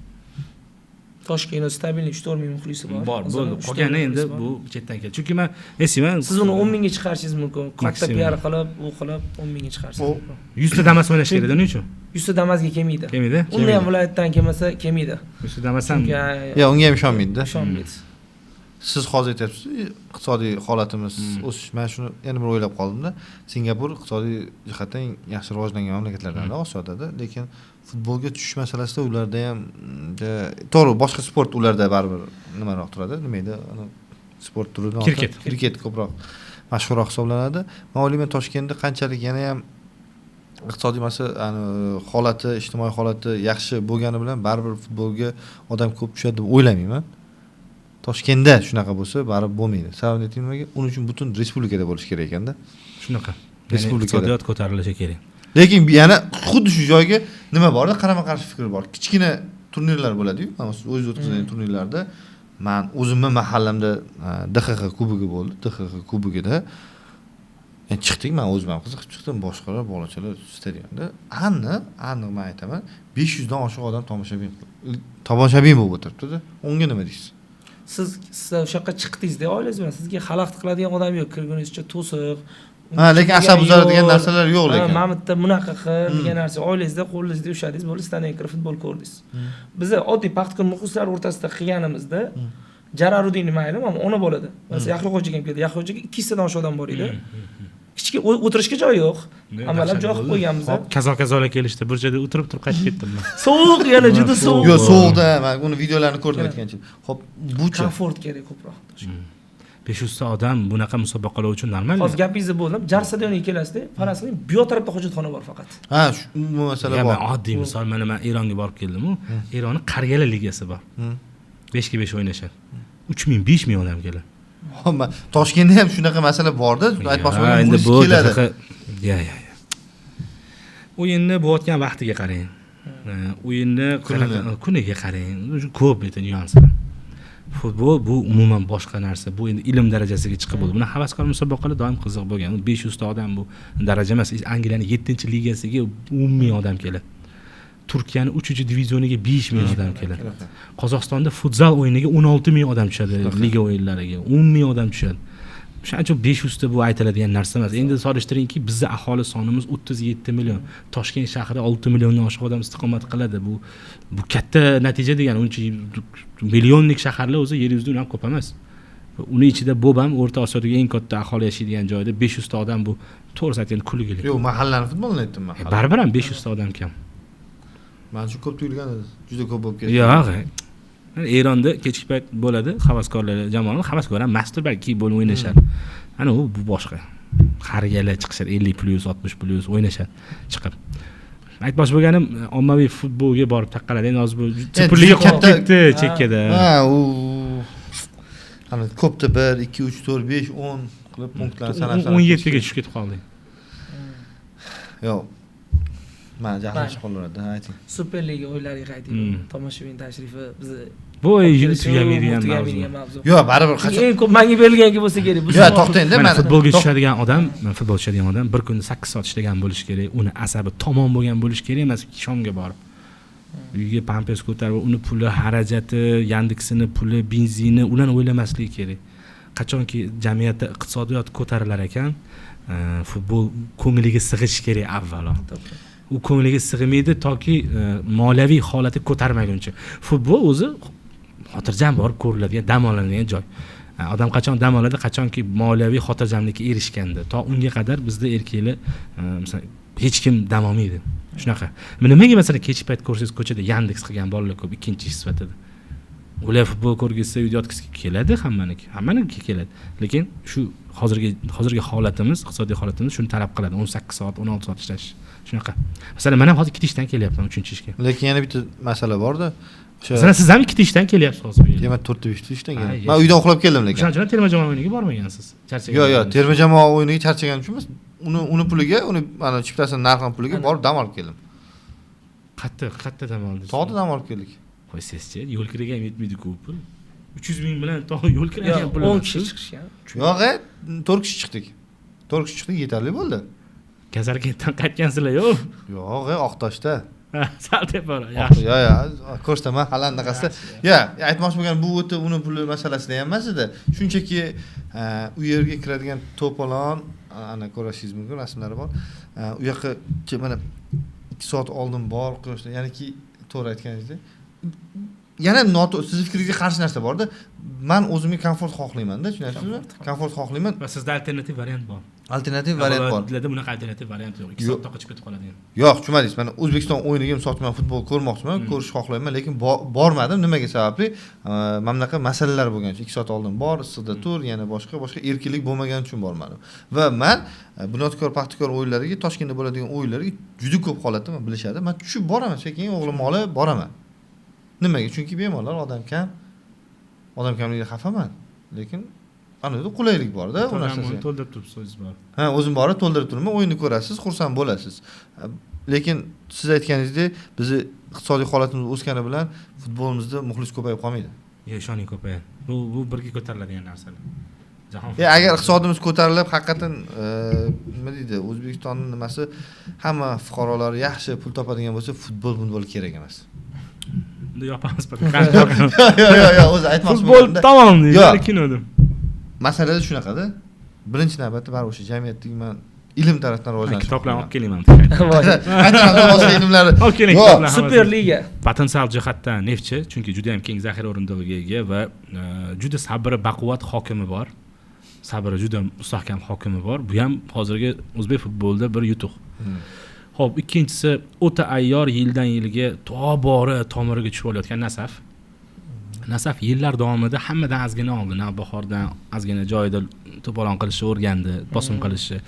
Toshkentda stabilniy 3-4 ming muxlisi bor. Bo'ldi. Qolgani endi bu chetdan keldi. Chunki men eslayman, siz uni 10 mingga chiqarishingiz mumkin. Katta PR qilib, u qilib 10 mingga chiqarsiz mumkin. 100 ta Damas o'ynash kerak-da, nima uchun? 100 ta Damasga kelmaydi. Unda ham viloyatdan kelmasa kelmaydi. 100 ta Damas ham. Yo'q, unga ham ishonmaydi-da. Ishonmaydi. Siz hozir aytyapsiz, iqtisodiy holatimiz o'sish. Men shuni yana bir o'ylab qoldim-da. Singapur iqtisodiy jihatdan yaxshi rivojlangan mamlakatlardan Osiyoda, lekin futbolga tushish masalasida ularda ham to'g'ri, boshqa sport ularda baribir nimaroq turadi. Nima edi? Sport turidan kriket ko'proq mashhurroq hisoblanadi. Men o'ylayman Toshkentda qanchalik yana ham iqtisodiy holati, ijtimoiy holati yaxshi bo'lgani bilan baribir futbolga odam ko'p tushadi deb o'ylamayman. Toshkentda shunaqa bo'lsa, baribir bo'lmaydi. Sababini ayting nimaga? Uning uchun butun respublikada bo'lish kerak ekanda. Shunaqa. Iqtisodiyot ko'tarilishi kerak. Lekin yana xuddi shu joyga nima borda, qarama-qarshi fikr bor. Kichkina turnirlar bo'ladi-yu, siz o'zingiz o'tkazgan turnirlarda men o'zimni mahallamda DXX kubogi bo'ldi. DXX kubogida chiqdik, men o'zim ham qiziqib chiqdim, boshqalar bolachalar stadionda. Aniq men aytaman, 500 dan oshiq odam tomoshabin bo'lib o'tiribdi-da. Unga nima deysiz? Siz o'sha yoqqa chiqdingiz-da, oilangiz bilan sizga xalaqit qiladigan odam yo'q, kirguningizcha to'siq. Lekin asab buzaradigan narsalar yo'q lekin. Mana bitta bunaqa qil degan narsa, oilangizda qo'lingizda ushladingiz, bo'ldi, stadionga kirib futbol ko'rdingiz. Biz oddiy paxtkul muxlislar o'rtasida qilganimizda Jararudin mayli, mana ona bo'ladi. Masalan, Yahyo Xo'jaga ham keldi. Yahyo Xo'jaga 200 dan oshiq odam bor edi. Kichik o'tirishga joy yo'q. Amalab joy qilib qo'yganmiz. Kazolar kelishdi, bir joyda o'tirib qaytib ketdim men. Sovuq, yana juda sovuq. Yo'q, sovuqda, men uni videolarini ko'rdim aytgancha. Xo'p, bucha komfort kerak ko'proq. 500 ta odam bunaqa musobaqalar uchun normal. Hozir gapingizni bo'ldim. Jar stadioniga kelasizda, faraz qiling, bu yoq tarafda hojatxona bor faqat. Ha, shu masala bor. Men oddiy misol, men Eronga borib keldim-ku. Eronning qariyalar ligasi bor. 5 ga 5 o'ynashadi. 3000, 5000 odam keladi. Toshkentda ham shunaqa masala bor-da, aytmoqchiman, endi bu keladi. Ya. O'yinni bo'layotgan vaqtiga qarang. O'yinni kuniga qarang. Ko'p bitta nyuanslar. Futbol bu umuman boshqa narsa. Bu endi ilm darajasiga chiqib bo'ldi. Buni havaskor musobaqalar doim qiziq bo'lgan. 500 ta odam bu daraja emas. Angliyaning 7-ligasiga 10 ming odam keladi. Turkiyaning 3-divizioniga 5 ming odam keladi. Qozog'istonda futzal o'yiniga 16 ming odam tushadi, liga o'yinlariga 10 ming odam tushadi. Shuning uchun 500 ta bu aytiladigan narsa emas. Endi solishtiringki, bizning aholi sonimiz 37 million. Toshkent shahrida 6 milliondan oshiq odam istiqomat qiladi. Bu katta natija degani, uncha millionlik shaharlar o'zi yer yuzida ham ko'p emas. Uni ichida bo'bam O'rta Osiyodagi eng katta aholi yashaydigan joyda 500 ta odam bu to'g'ri aytgan kulgilik. Yo'q, mahallaning futbolini aytdim men. Baribir ham 500 ta odam kam. Men shu ko'p tuyulgan, juda ko'p bo'lib ketdi. Yo'q. Eronda kechki payt bo'ladi, havaskorlar jamoalar, havaskor ham mastur balki bo'lib o'ynashadi. Ana u bu boshqa. Qariyalar chiqishadi, 50+, 60+ o'ynashadi, chiqib. Aytmoqchi bo'lganim, ommaviy futbolga borib taqaladi. Endi hozir bu superliga qolib ketdi chekkada. Ha, u ana ko'pda 1, 2, 3, 4, 5, 10 qilib punktlarni sanab 17 ga tushib ketib qoldi. Yo'q. Men jahlim qoladi, ayting. Superliga o'yinlariga qaytaylik. Tomoshabin tashrifi bizni bu tugamaydigan mavzu. Yo'q, baribir qachon eng ko'p menga berilganki bo'lsa kerak. Yo'q, to'xtangda, men futbolga tushadigan odam bir kunda 8 soat ishlagan bo'lishi kerak. Uni asabi tamom bo'lgan bo'lishi kerak emas, shomga borib. Uyga pampers ko'tarib, uni puli, xarajati, Yandexini puli, benzini, ularni o'ylamasligi kerak. Qachonki jamiyatda iqtisodiyot ko'tarilar ekan, futbol ko'ngliga sig'ishi kerak avvalo. U ko'ngliga sig'maydi toki moliyaviy holati ko'tarmaguncha. Futbol o'zi xotirjam borib ko'riladigan, dam oladigan joy. Odam qachon dam oladi, qachonki moliyaviy xotirjamlikka erishganda. To unga qadar bizda erkaklar, masalan, hech kim dam olmaydi. Shunaqa. Nimaga masalan kechki payt ko'rsangiz ko'chada Yandex qilgan bolalar ko'p ikkinchi ish sifatida. Ular futbol ko'rgisi, uyda yotgisi keladi hammaniki keladi. Lekin shu hozirgi holatimiz, iqtisodiy holatimiz shuni talab qiladi. 18 soat, 16 soat ishlash. Shunaqa. Masalan, men ham hozir ikkita ishdan kelyapman, 3-ishga. Lekin yana bitta masala bor-da. Masalan, siz ham ikkita ishdan kelyapsiz hozir. Demak, 4-5 ishdan keldim. Men uydan uxlab keldim lekin. O'shaning uchun terma jamoa o'yiniga bormagansiz. Charchagan. Yo'q, terma jamoa o'yiniga charchaganim uchun emas. Uni puliga, mana chiptasining narxining puliga borib dam olib keldim. Qayerda dam oldingiz? Tog'da dam olib keldik. Qo'ysangizchi, yo'l kiraga ham yetmaydi-ku pul. 300 ming bilan tog' yo'l kiraga ham pul. 10 kishi chiqishgan. Yo'q, 4 kishi chiqdik. 4 kishi chiqdik, yetarli bo'ldi. Kasalxonadan qaytgansizlar, yo'q? Yo'q, Oqtoshda. Sal tepara, yaxshi. Yo'q, ko'rsataman, hali anaqasida. Aytmoqchi bo'lgan bu o'ta uni puli masalasida ham emas edi. Shunchaki u yerga kiradigan to'polon, ana ko'rishingiz mumkin, rasmlari bor. U yoqqa mana 2 soat oldin bor qo'yishdi. Ya'niki to'g'ri aytganingizdek. Yana siz fikringizga qarshi narsa borda. Men o'zimga komfort xohlayman-da, tushunyapsizmi? Komfort xohlayman. Va sizda alternativ variant bor. Alternativ variant bor. Sizlarda bunaqa alternativ variant yo'q. 2 soatda qochib ketib qoladi endi. Yo'q, tushunmadingiz. Men O'zbekiston o'yiniga misol futbol ko'rmoqchiman, ko'rish xohlayman, lekin bormadim. Nimaga sababli? Mana bunaqa masalalar bo'lgan uchun 2 soat oldin bor, issiqda tur, yana boshqa erkinlik bo'lmagani uchun bormadim. Va men Bunyodkor, Paxtakor o'yinlariga, Toshkentda bo'ladigan o'yinlarga juda ko'p holatda men bilishadi. Men tushib boraman, sekin o'g'limni olib boraman. Nimaga? Chunki bemorlar odam kamligiga xafaman. Lekin anada qulaylik bor-da, u narsasi. To'ldirib turibsiz o'zingiz bor. O'zim borib to'ldirib turaman, o'yinni ko'rasiz, xursand bo'lasiz. Lekin siz aytganingizdek, bizni iqtisodiy holatimiz o'sgani bilan futbolimizda muxlis ko'payib qolmaydi. Ishoning ko'payadi. Bu birga ko'tariladigan narsalar. Jahon. Agar iqtisodimiz ko'tarilib, haqiqatan nima deydi, O'zbekistonning nimasi hamma fuqarolari yaxshi pul topadigan bo'lsa, futbol kerak emas. Unda yopamiz yo'q, o'zi aytmoqchi futbol tamom deydi, kinoda. Masala shunaqada. Birinchi navbatda baribir o'sha jamiyatdagi men ilm tarafdan rivojlanish. Kitoblarni olib kelayman. Aytmadim, boshqa ilmlarni. Olib keling. Superliga. Potensial jihatdan Neftchi, chunki juda ham keng zaxira o'rindig'iga ega va juda sabri baquvvat hokimi bor. Sabri juda mustahkam hokimi bor. Bu ham hozirgi o'zbek futbolida bir yutuq. Xo'p, ikkinchisi o'ta ayyor yildan yilga tobora tomiriga tushib olayotgan Nasaf. Nasaf yillar davomida hammadan ozgina oldi. Navbahordan ozgina joyida to'polon qilishni o'rgandi, bosim qilishni,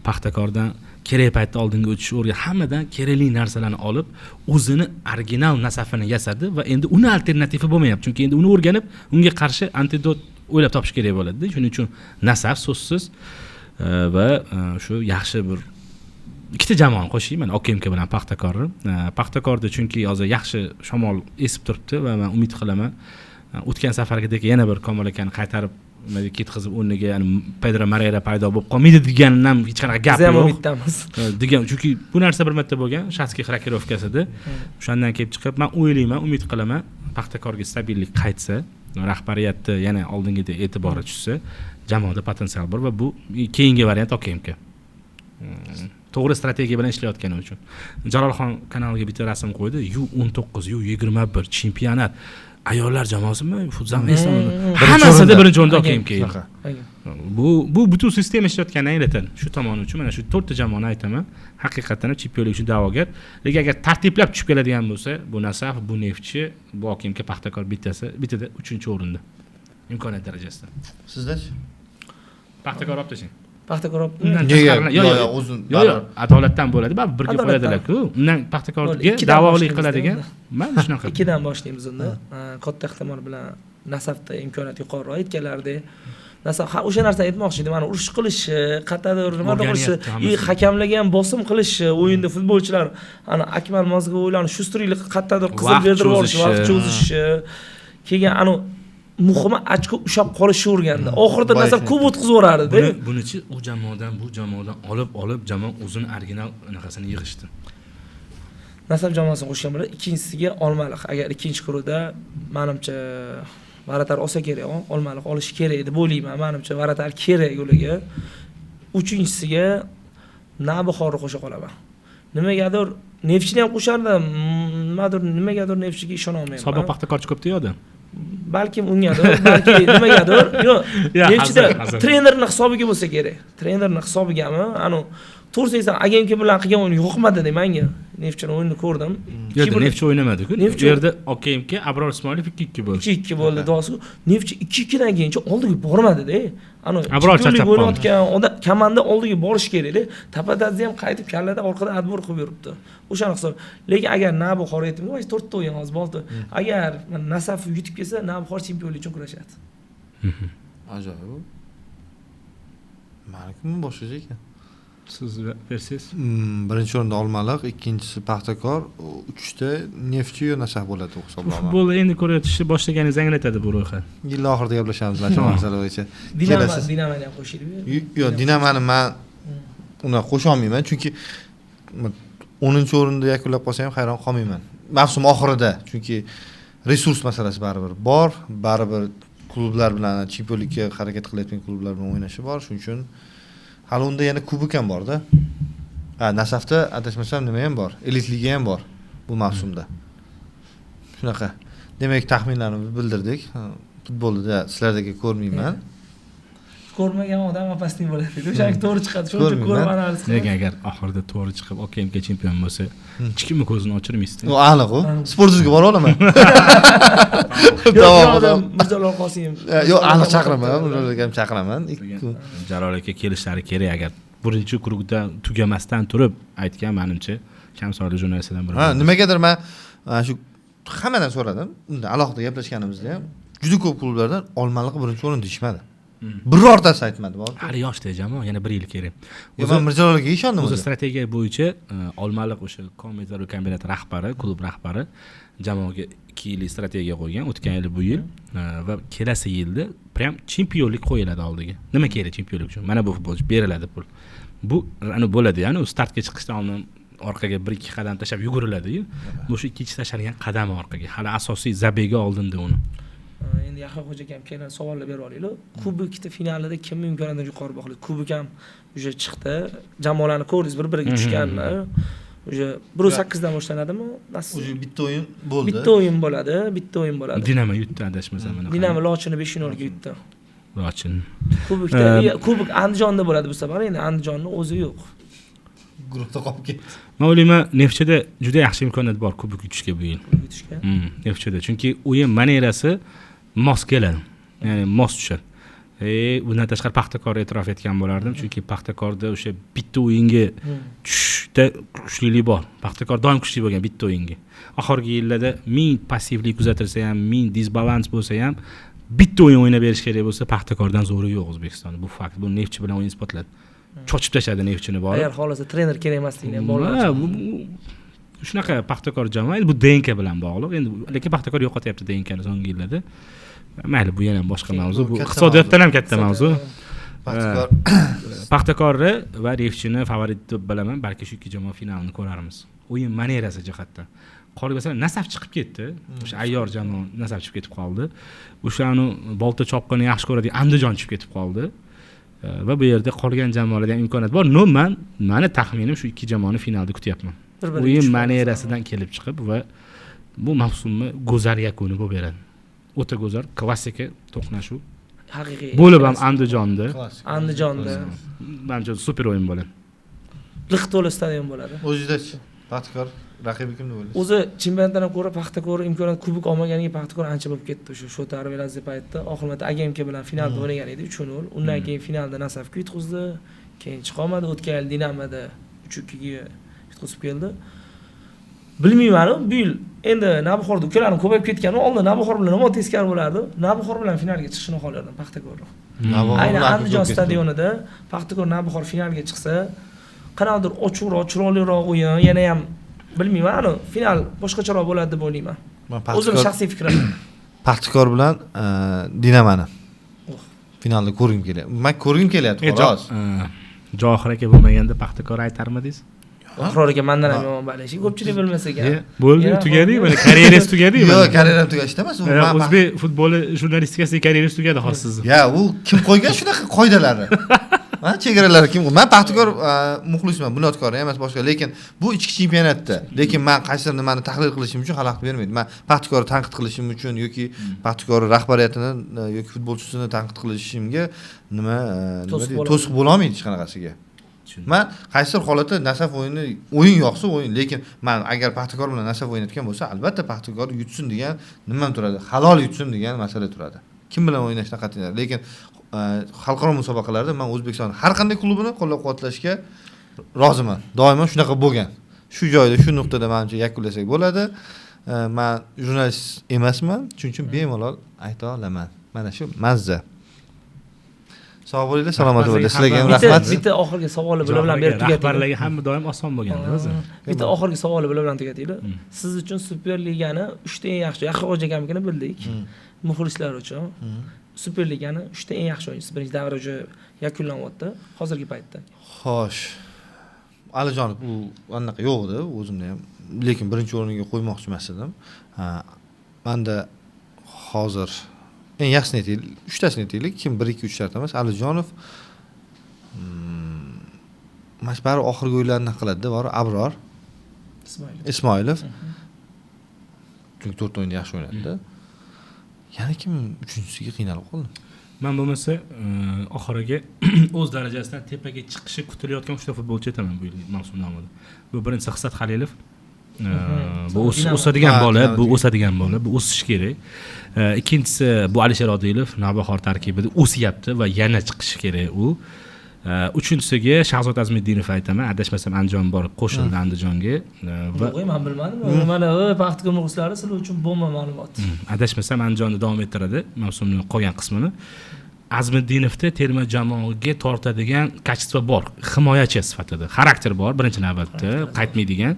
Paxtakordan kerak paytda oldinga o'tishni o'rgandi. Hammadan kerakli narsalarni olib, o'zini original Nasafini yasadi va endi uni alternativi bo'lmayapti. Chunki endi uni o'rganib, unga qarshi antidot o'ylab topish kerak bo'ladi. Shuning uchun Nasaf so'zsiz va shu yaxshi bir ikkita jamoani qo'shayman, OKMK bilan Paxtakorni. Paxtakorda chunki hozir yaxshi shamol esib turibdi va men umid qilaman, o'tgan safargidek yana bir Komil akani qaytarib ketkizib o'rniga, ya'ni Pedro Moreira paydo bo'lib qolmaydi degandan hech qanaqa gap yo'q. Biz ham umiddamiz. Degan, chunki bu narsa bir marta bo'lgan, shaxsiy xarakterovkasida. O'shandan kelib chiqib, men o'ylayman, umid qilaman, Paxtakorga stabillik qaytsa, rahbariyatni yana oldingiga e'tibori tushsa, jamoada potensial bor va bu keyingi variant OKMK. To'g'ri strategiya bilan ishlayotgani uchun. Jalolxon kanaliga bitta rasm qo'ydi. U19, U21 chempionat. Ayollar jamoasimi, futzalmi eslamadim. Hammasida birinchi o'rinda OKMK. Bu butun sistema ishlayotganini anglatadi. Shu tomoni uchun mana shu 4 ta jamoani aytaman. Haqiqatan chempionlik uchun da'vogar. Lekin agar tartiblab tushib keladigan bo'lsa, bu Nasaf, bu Neftchi, bu OKMK, Paxtakor bittada 3-o'rinda. Imkoniyat darajasida. Sizdachi? Paxtakor olib tashlang. Paxtakor yo'q, o'zin adolatdan bo'ladi, baribir birga qo'yadilar-ku. Undan Paxtakorga da'volik qiladigan. Mana shunaqa. 2 dan boshlaymiz unda. Katta ehtimol bilan Nasafda imkoniyat yuqoriroq aytganlaridek. Nasaf o'sha narsa aytmoqchi edim, mana urush qilish, qattiqroq nimadir qilish, hakamlarga ham bosim qilish, o'yinda futbolchilar ana Akmal Mozgo'ylarni shu striylik qattiqroq qizil berdirib olish, vaqt cho'zish, keyin ana muhimi ochko ushab qolishni o'rgandi. Oxirida Nasaf ko'p o'tkazib yuborardi-da. Bunichi u jamoadan bu jamoadan olib jamoa o'zini original anaqasini yig'ishdi. Nasaf jamoasini qo'shgan bilan ikkinchisiga Olmaliq. Agar ikkinchi quruvda menimcha Varatar olsa kerak, Olmaliq olish kerak deb o'ylayman. Menimcha Varatar kerak ularga. Uchinchisiga Navbahorni qo'sha qolaman. Nimagadir Neftchini ham qo'shardim, nimagadir Neftchiga ishona olmayman. Sobiq Paxtakorchi ko'p deydi. Balkim ungadir, balki nimagadir. Yo'q, Neftchida trenerning hisobiga bo'lsa kerak. Trenerning hisobigami, 80 agentka bilan qilgan o'yin yoqmadi menga. Neftchini o'yinini ko'rdim. Yerda Neftchi o'ynamadi-ku. Bu yerda OKMK Abror Ismoilov 2-2 bo'ldi. 2-2 bo'ldi dosu. Neftchi 2-2 dan keyin oldiga bormadi-da. Ana Abror charchab o'ynayotgan odam komanda oldiga borish kerak-da. Tapadazda ham qaytib kallada orqada adbor qilib yuribdi. O'shani hisob. Lekin agar Nabuxor aytdim, "Voy 4 ta o'yin hozir bo'ldi." Agar Nasaf yutib kelsa, Nabuxor chempionlik uchun kurashadi. Ajoyib. Ma'lum boshqa ekan. Siz versiz. Birinchi o'rinda Olmaliq, ikkinchisi Paxtakor, uchta Neftchi yo Nasaf bo'ladi hisoblanadi. Futbolni endi ko'rayotishni boshlaganini anglatadi bu ro'yxat. Yil oxirida gaplashamiz mana shu masala bo'yicha. Dinamani ham qo'shilib. Yo'q, Dinamani men uni qo'sha olmayman, chunki 10-o'rinda yakunlab qolsa ham hayron qolmayman. Mavsum oxirida, chunki resurs masalasi baribir klublar bilan chempionlikka harakat qilayotgan klublar bilan o'ynashi bor, shuning uchun hali unda yana kubok ham bor-da. Nasafda adashmasam nima ham bor? Elit liga ham bor bu mavsumda. Shunaqa. Demak, taxminlarimizni bildirdik. Futbolda sizlardagi ko'rmayman. Ko'rmagan odam opaslik bo'ladi. O'shanga to'g'ri chiqadi. Shuning uchun ko'rib analiz qiladi. Lekin agar oxirida to'g'ri chiqib OKMK chempion bo'lsa, hech kimni ko'zini ochirmaysiz. U aniq-ku. Sportizga bora olaman. Mirjalol Qosimov. Yo'q, aniq chaqiraman. Ularga ham chaqiraman. Jalol aka kelishlari kerak agar birinchi guruhdan tugamasdan turib aytgan menimcha kam sonli jurnalistlardan biri. Nimagadir men shu hammadan so'radim. Unda alohida gaplashganimizda ham juda ko'p klublardan Olmaliq birinchi o'rin deyishmadi. Birortasi aytmadi bor. Hali yoshda jamoa, yana 1 yil kerak. Men Mirjalolga ishondim. O'zi strategiya bo'yicha Olmaliq o'sha Kommetar kombinat rahbari, klub rahbari jamoaga 2 yillik strategiya qo'ygan, o'tgan yil bu yil va kelasi yilda prям chempionlik qo'yiladi oldiga. Nima kerak chempionlik uchun? Mana bu futbolchi beriladi pul. Bu ana bo'ladi, ya'ni startga chiqishdan oldin orqaga 1-2 qadam tashab yuguriladi-yu. Bu shu ikkinchi tashalgan qadam orqaga. Hali asosiy zabega oldinda uni. Endi Yahyo Xo'ja ham kelgan savollar berib olaylik. Kubokda finalida kim imkoniyatdan yuqori baholaydi? Kubok ham o'sha chiqdi. Jamoalarni ko'rdingiz, bir-biriga tushganlar. O'sha 1.8 dan boshlanadimi? O'sha bitta o'yin bo'ldi. Bitta o'yin bo'ladi. Dinamo yutdi adashmasam mana. Dinamo Lochini 5-0 ga yutdi. Lochin. Kubok Andijonda bo'ladi bu safar. Endi Andijonning o'zi yo'q. Guruhda qolib ketdi. Men o'ylayman, Neftchida juda yaxshi imkoniyat bor kubok yutishga bu yil. Neftchida, chunki o'yin manierasi mos keladi. Ya'ni mos tushadi. Bundan tashqari Paxtakorga e'tirof etgan bo'lardim, chunki Paxtakorda o'sha bitta o'yinga tushda kuchlilik bor. Paxtakor doim kuchli bo'lgan bitta o'yinga. Oxirgi yillarda 1000 passivlik kuzatilsa ham, 1000 disbalans bo'lsa ham, bitta o'yin o'ynab berish kerak bo'lsa, Paxtakordan zo'ri yo'q O'zbekistonda. Bu fakt. Bu Neftchi bilan o'yin isbotladi. Chochib tashadi Neftchini bor. Agar xohlasa trener kerak emasligini ham bor. Shunaqa Paxtakor jamoa, bu DNK bilan bog'liq. Endi lekin Paxtakor yo'qotyapti DNKni so'nggi yillarda. Mayli, bu yana boshqa mavzu. Bu iqtisodiyotdan ham katta mavzu. Paxtakorni va Neftchini favorit deb bilaman, balki shu ikki jamoa finalni ko'rarmiz. O'yin manierasi jihatdan. Qolgan Nasaf chiqib ketdi. O'sha ayyor jamoa Nasaf chiqib ketib qoldi. O'shani bolta chopqini yaxshi ko'radigan Andijon chiqib ketib qoldi. Va bu yerda qolgan jamoalarda ham imkoniyat bor. Meni taxminim shu ikki jamoani finalda kutyapman. O'yin manierasidan kelib chiqib va bu mavsumni go'zal yakuni bo'lib beradi. O'ta go'zal, klassika to'qnashuv. Haqiqiy. Bo'lib ham Andijonda. Menimcha super o'yin bo'ladi. Liq to'la stadion bo'ladi. O'zingizchi Paxtakor raqibi kimni bo'ladi? O'zi chempionatdan ko'ra Paxtakor imkoniyat kubok olmaganiga Paxtakor ancha bo'lib ketdi. O'sha tarbiyalar paytda oxirida AGMK bilan finalda o'ynagan edi 3-0. Undan keyin finalda Nasafga yutqizdi. Keyin chiqolmadi. O'tgan yil Dinamoda 3-2 ga yutqizib keldi. Bilmayman, bu yil endi Nabuxorda ukalarning ko'payib ketgani, oldin Nabuxor bilan nima teskari bo'lardi? Nabuxor bilan finalga chiqishni xohlardim Paxtakorni. Aynan Andijon stadionida Paxtakor Nabuxor finalga chiqsa, qanaqadir ochiqroq, chiroyliroq o'yin, yana ham bilmayman, final boshqacharoq bo'ladi deb o'ylayman. O'zimning shaxsiy fikrim. Paxtakor bilan Dinamoni finalda ko'rgim kelyapti. Men ko'rgim kelyapti, xolos. Johir aka bo'lmaganda Paxtakor aytarmidingiz? Oxir aka mendan ham yomon balishi. Ko'pchilik bilmas ekan. Bo'ldi, tugadi, mana karyerangiz tugadi. Yo'q, karyeram tugashdi emas. O'zbek futboli jurnalistikasi karyerangiz tugadi hozir sizni. Ya, u kim qo'ygan shunaqa qoidalarni? Ha, chegaralari kim? Men Paxtakor muxlisman, bunyodkor emas boshqa, lekin bu ichki chempionatda. Lekin men qaysi nimani tahlil qilishim uchun xalaqit bermaydi. Men Paxtakorni tanqid qilishim uchun yoki Paxtakor rahbariyatini yoki futbolchisini tanqid qilishimga nima to'siq bo'la olmaydi hech qanaqasiga. man qaysidir holatda Nasaf o'yin yoqsa o'yin, lekin man agar Paxtakor bilan Nasaf o'ynayotgan bo'lsa, albatta Paxtakor yutsin degan nimam turadi, halol yutsin degan masala turadi. Kim bilan o'ynashdan qat'iy nazar, lekin xalqaro musobaqalarda men O'zbekiston har qanday klubini qo'llab-quvvatlashga roziman. Doimo shunaqa bo'lgan. Shu joyda, shu nuqtada menimcha yakunlasak bo'ladi. Men jurnalist emasman, shuning uchun bemalol ayta olaman. Mana shu mazza. Sog' bo'linglar, salomat bo'linglar. Sizlarga ham rahmat. Bitta oxirgi savoli bilan berib tugataylik. Rahbarlarga hamma doim oson bo'lganda o'zi. Bitta oxirgi savoli bilan tugataylik. Siz uchun Superligani 3 ta eng yaxshi, Yaxshi akamnikini bildik. Muxlislar uchun Superligani 3 ta eng yaxshi o'yinchisi birinchi davra уже yakunlanyapti hozirgi paytda. Xo'sh. Alijonov bu anaqa yo'q edi, o'zimni ham, lekin birinchi o'ringa qo'ymoqchi emas edim. Menda hozir eng yaxshisini aytaylik, 3 tasini aytaylik. Kim 1 2 3 emas, Alijonov. Mana bari oxirgi o'yinlarni qiladi, bor Abror, Ismoilov. Chunki 4 o'yinda yaxshi o'ynadi. Yana kim 3-chisiga qiynalib qoldim. Men bo'lmasa oxiriga o'z darajasidan tepaga chiqishi kutilayotgan 3 ta futbolchi aytaman bu mavsum davomida. Bu birinchisi Xisat Halilov. Bu o'sadigan bola, bu o'sadigan bola, bu o'sishi kerak. Ikkinchisi bu Alisher Odilov Navbahor tarkibida o'syapti va yana chiqishi kerak u. Uchinchisiga Shahzod Azmiddinov aytaman, adashmasam Andijon borib qo'shildi Andijonga va men bilmadim. Mana Paxtakor muxlislari sizlar uchun bomba ma'lumot. Adashmasam Andijonda davom ettiradi mavsumning qolgan qismini. Azmiddinovda terma jamoaga tortadigan kачество bor, himoyachi sifatida, xarakter bor, birinchi navbatda qaytmaydigan.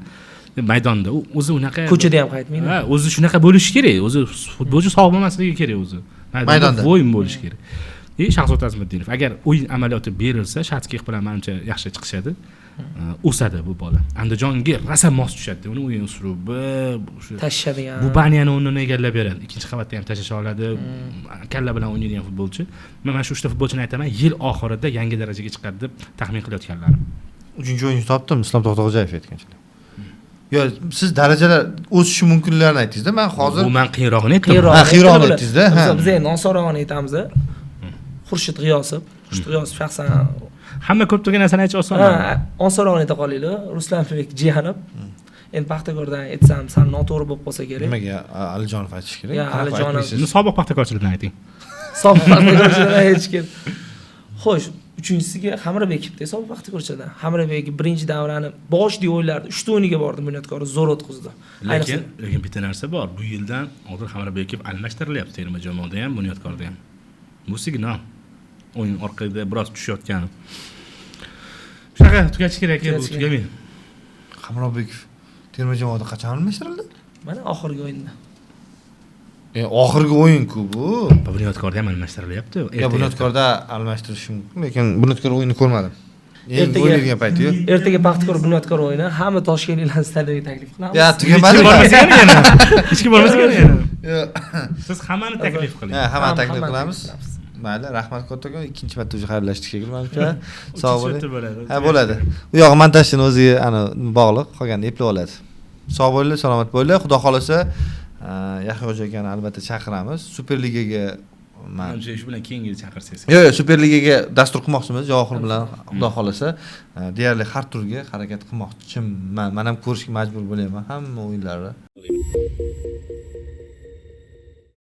Maydonda o'zi unaqa ko'chada ham qaytmaydi. Ha, o'zi shunaqa bo'lishi kerak. O'zi futbolchi sog' bo'lmasligi kerak o'zi. Maydonda o'yin bo'lishi kerak. Shahzod Azmiddinov agar o'yin amaliyoti berilsa, Shatskix bilan menimcha yaxshi chiqishadi. O'sadi bu bola. Andijonga rosa mos tushadi. Uni o'yin uslubi, o'sha tashishadigan. Bu Baniyani o'rnini egallab beradi. Ikkinchi qavatda ham tashisha oladi. Kalla bilan o'ynaydigan futbolchi. Men mana shu 3 ta futbolchini aytaman, yil oxirida yangi darajaga chiqadi deb taxmin qilayotganlarim. 3-o'yinchi topdim, Islom To'xtaxo'jayev aytganchilar. Yo, siz darajalar o'sishi mumkinligini aytdingiz-da. Men hozir bu men qiyinrog'ini aytdim. Qiyinrog'ini aytdingiz-da. Biz endi osonrog'ini aytamiz. Xurshid G'iyosov shaxsan hamma ko'p turgan narsani aytish oson. Osonrog'ini ayta qolaylik. Ruslanbek Jiyanov. Endi Paxtakordan aytsam, sal noto'g'ri bo'lib qolsa kerak. Nimaga Alijonov aytish kerak? Ya, Alijonov. Sobiq Paxtakorchilardan ayting. Sobiq Paxtakorchilardan aytish kerak. Xo'sh, uchinchisiga Hamrabekov sobiq Paxtakorchilardan. Hamrabek birinchi davrani boshli o'yinlarda 3 ta o'yiniga bordi, Bunyodkor zo'r o'tkazdi. Lekin bitta narsa bor. Bu yildan Odil Hamrabekov almashtirilyapti terma jamoada ham, Bunyodkorda ham. Bu signal. O'yin orqada biroz tushayotgani. Shunaqa tugatish kerak edi, bu tugamaydi. Hamrobekov terma jamoada qachon almashtirildi? Mana oxirgi o'yinda. Oxirgi o'yin-ku bu. Bunyodkorda ham almashtirilyapti. Bunyodkorda almashtirish mumkin, lekin Bunyodkor o'yinini ko'rmadim. Endi o'ynaydigan payti-yu. Ertaga Paxtakor Bunyodkor o'yini, hamma toshkentliklarni stadionga taklif qilamiz. Ya, tugamadi. Hech kim bo'lmasa kerak yana. Yo'q. Siz hammani taklif qiling. Ha, hammani taklif qilamiz. Mayli, rahmat kattakon. Ikkinchi marta o'zi xayrlashdik kerak menimcha. Sog' bo'ling. Ha, bo'ladi. U yog'i montajning o'ziga bog'liq, qolganda eplab oladi. Sog' bo'linglar, salomat bo'linglar. Xudo xolasa, Yaxyo'ja akani albatta chaqiramiz. Superligaga menimcha shu bilan keyingi chaqirsangiz. Yo'q, Superligaga dastur qilmoqchimiz, Javohir bilan, xudo xolasa, deyarli har turga harakat qilmoqchiman. Men ham ko'rishga majbur bo'layman hamma o'yinlarni.